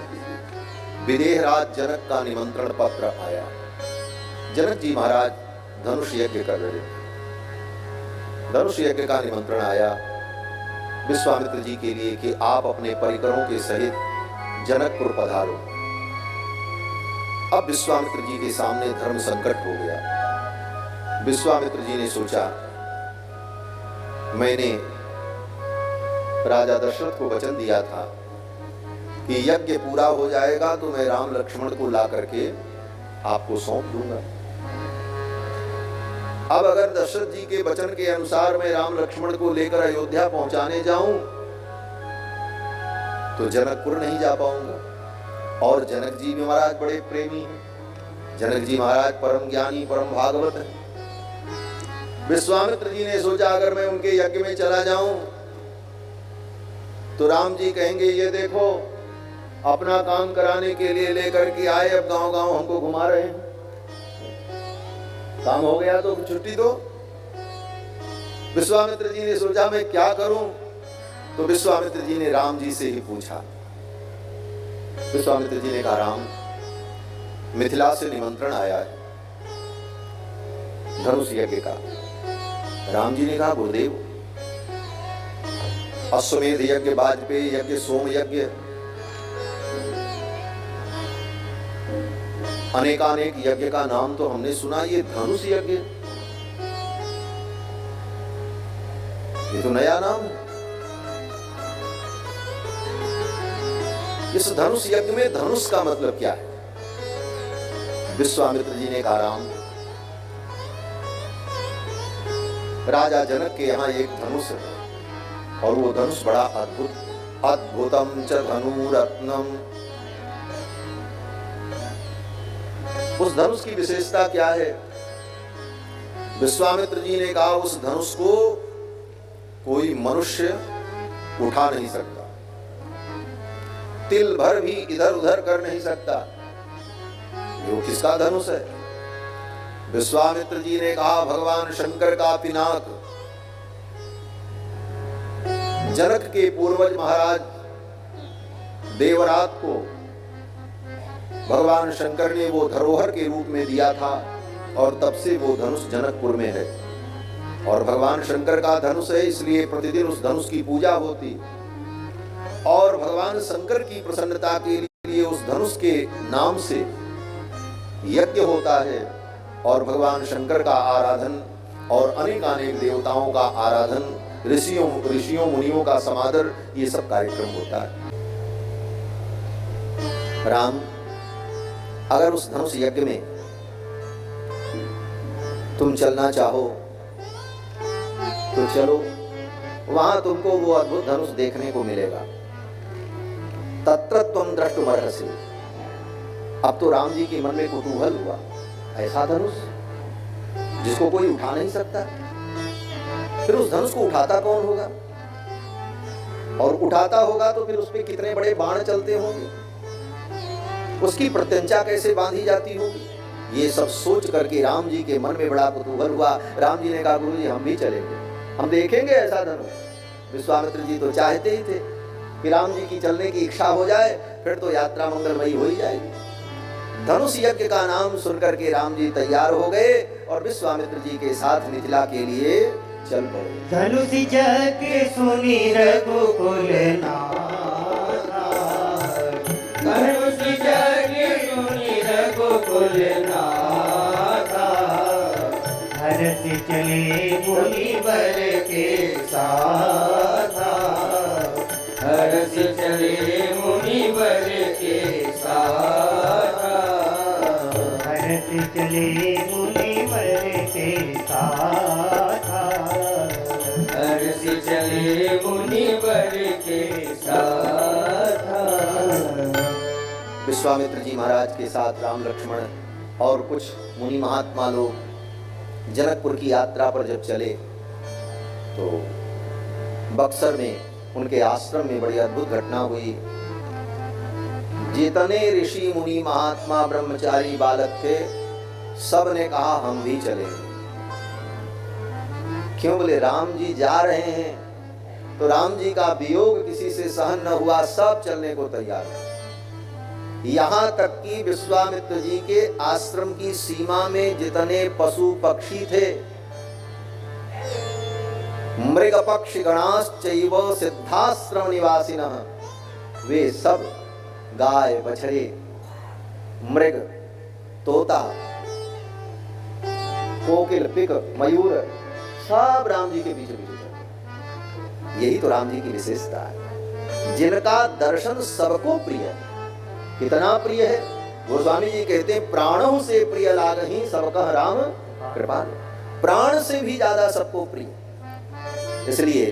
विदेहराज जनक का निमंत्रण पत्र आया। जनक जी महाराज धनुष यज्ञ कर रहे थे। धनुष यज्ञ का निमंत्रण आया विश्वामित्र जी के लिए कि आप अपने परिकरों के सहित जनकपुर पधारो। अब विश्वामित्र जी के सामने धर्म संकट हो गया। विश्वामित्र जी ने सोचा मैंने राजा दशरथ को वचन दिया था कि यज्ञ पूरा हो जाएगा तो मैं राम लक्ष्मण को ला करके आपको सौंप दूंगा। अब अगर दशरथ जी के वचन के अनुसार मैं राम लक्ष्मण को लेकर अयोध्या पहुंचाने जाऊं तो जनकपुर नहीं जा पाऊंगा। और जनक जी भी महाराज बड़े प्रेमी हैं। जनक जी महाराज परम ज्ञानी परम भागवत हैं। विश्वामित्र जी ने सोचा अगर मैं उनके यज्ञ में चला जाऊं तो राम जी कहेंगे ये देखो अपना काम कराने के लिए लेकर के आए, अब गांव गांव हमको घुमा रहे हैं, काम हो गया तो छुट्टी दो। विश्वामित्र जी ने सोचा मैं क्या करूं, तो विश्वामित्र जी ने राम जी से ही पूछा। विश्वामित्र जी ने कहा राम मिथिला से निमंत्रण आया है धनुष यज्ञ का। राम जी ने कहा गुरुदेव अश्वमेध यज्ञ, वाजपेयी यज्ञ, सोम यज्ञ, अनेकानेक यज्ञ का नाम तो हमने सुना, ये धनुष यज्ञ ये तो नया नाम है। इस धनुष यज्ञ में धनुष का मतलब क्या है? विश्वामित्र जी ने कहा राम राजा जनक के यहाँ एक धनुष है और वो धनुष बड़ा अद्भुत, अद्भुतम च धनुरत्नम उस धनुष की विशेषता क्या है? विश्वामित्र जी ने कहा उस धनुष को कोई मनुष्य उठा नहीं सकता, तिल भर भी इधर उधर कर नहीं सकता। ये किसका धनुष है? विश्वामित्र जी ने कहा भगवान शंकर का पिनाक, जनक के पूर्वज महाराज देवरात को भगवान शंकर ने वो धरोहर के रूप में दिया था और तब से वो धनुष जनकपुर में है। और भगवान शंकर का धनुष है, इसलिए प्रतिदिन उस धनुष की पूजा होती और भगवान शंकर की प्रसन्नता के लिए उस धनुष के नाम से यज्ञ होता है और भगवान शंकर का आराधन और अनेक देवताओं का आराधन, ऋषियों मुनियों का समादर, ये सब कार्यक्रम होता है। राम, अगर उस धनुष यज्ञ में तुम चलना चाहो तो चलो, वहां तुमको वो अद्भुत धनुष देखने को मिलेगा। तत्र त्वं द्रष्टुमर्हसि। अब तो राम जी के मन में कुतूहल हुआ, ऐसा धनुष जिसको कोई उठा नहीं सकता, फिर उस धनुष को उठाता कौन होगा? और उठाता होगा तो फिर उस पे कितने बड़े बाण चलते होंगे, उसकी प्रत्यंचा कैसे बांधी जाती होगी? ये सब सोच करके राम जी के मन में बड़ा कुतूहल हुआ। राम जी ने कहा गुरु जी हम भी चलेंगे, हम देखेंगे ऐसा धनुष। विश्वामित्र जी तो चाहते ही थे कि राम जी की चलने की इच्छा हो जाए, फिर तो यात्रा मंगलमयी हो ही जाएगी। धनुष यज्ञ का नाम सुनकर के राम जी तैयार हो गए और विश्वामित्र जी के साथ मिथिला के लिए चल पड़े। धनुष यज्ञ सुनी रघुकुल नाथा, धनुष यज्ञ सुनी रघुकुल नाथा, हर्ष चले मुनिवर के साथा, हर्ष चले मुनिवर के साथा, हर्ष चले मुनिवर के साथा, हर्ष चले मुनिवर के साथा। विश्वामित्र जी महाराज के साथ राम लक्ष्मण और कुछ मुनि महात्मा लोग जनकपुर की यात्रा पर जब चले तो बक्सर में उनके आश्रम में बड़ी अद्भुत घटना हुई। जितने ऋषि मुनि महात्मा ब्रह्मचारी बालक थे, सब ने कहा हम भी चलेंगे। क्यों? बोले राम जी जा रहे हैं तो राम जी का वियोग किसी से सहन न हुआ, सब चलने को तैयार है। यहां तक कि विश्वामित्र जी के आश्रम की सीमा में जितने पशु पक्षी थे, मृग पक्षी गणाश्चैव सिद्धाश्रम निवासिनः, वे सब गाय बछड़े मृग तोता कोकिल पिक मयूर सब राम जी के पीछे पीछे चलते। यही तो राम जी की विशेषता है, जिनका दर्शन सबको प्रिय है। कितना प्रिय है? गोस्वामी जी कहते हैं प्राणों से प्रिय लागहि सबकह राम कृपाल। प्राण से भी ज्यादा सबको प्रिय। इसलिए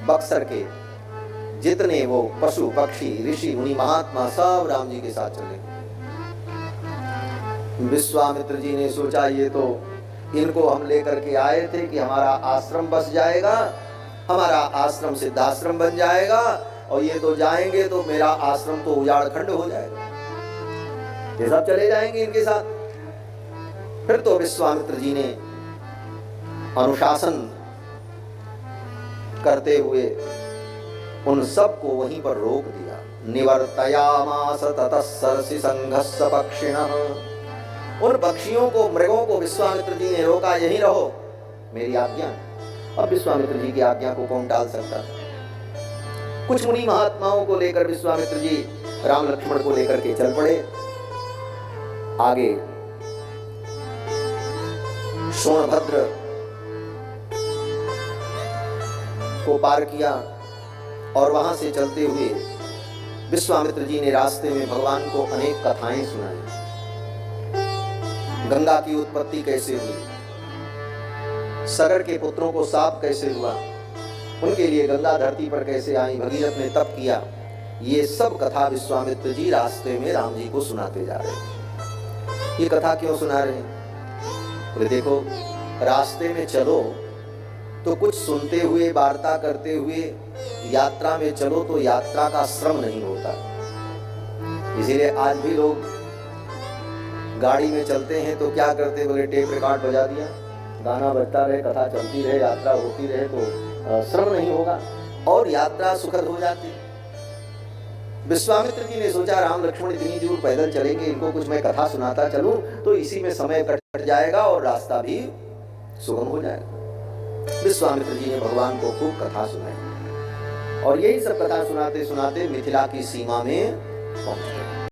बक्सर के जितने वो पशु पक्षी ऋषि मुनि महात्मा सब राम जी के साथ चले। विश्वामित्र जी ने सोचा ये तो इनको हम लेकर के आए थे कि हमारा आश्रम बस जाएगा, हमारा आश्रम सिद्धाश्रम बन जाएगा, और ये तो जाएंगे तो मेरा आश्रम तो उजाड़ खंड हो जाएगा। ये सब चले जाएंगे इनके साथ। फिर तो विश्वामित्र जी ने अनुशासन करते हुए उन सब को वहीं पर रोक दिया। निवर्तयामास ततः सरसि संघस्य पक्षिणः। उन पक्षियों को, मृगों को विश्वामित्र जी ने रोका, यहीं रहो, मेरी आज्ञा। अब विश्वामित्र जी की आज्ञा को कौन टाल सकता? कुछ मुनि महात्माओं को लेकर विश्वामित्र जी राम लक्ष्मण को लेकर के चल पड़े। आगे सोनभद्र को पार किया और वहां से चलते हुए विश्वामित्र जी ने रास्ते में भगवान को अनेक कथाएं सुनाई। गंगा की उत्पत्ति कैसे हुई, सगर के पुत्रों को साप कैसे हुआ, उनके लिए गंगा धरती पर कैसे आई, भगीरथ ने तप किया, ये सब कथा विश्वामित्र जी रास्ते में राम जी को सुनाते जा रहे हैं। ये कथा क्यों सुना रहे हैं? बोले देखो, रास्ते में चलो तो कुछ सुनते हुए, वार्ता करते हुए यात्रा में चलो तो यात्रा का श्रम नहीं होता। इसीलिए आज भी लोग गाड़ी में चलते हैं तो क्या करते, बोले टेप रिकॉर्ड बजा दिया, गाना बजता रहे, कथा चलती रहे, यात्रा होती रहे तो श्रम नहीं होगा और यात्रा सुखद हो जाती। विश्वामित्र जी ने सोचा राम लक्ष्मण इतनी दूर पैदल चलेंगे, इनको कुछ मैं कथा सुनाता चलूं तो इसी में समय कट जाएगा और रास्ता भी सुगम हो जाएगा। विश्वामित्र जी ने भगवान को खूब कथा सुनाई और यही सब कथा सुनाते सुनाते मिथिला की सीमा में पहुंच गए।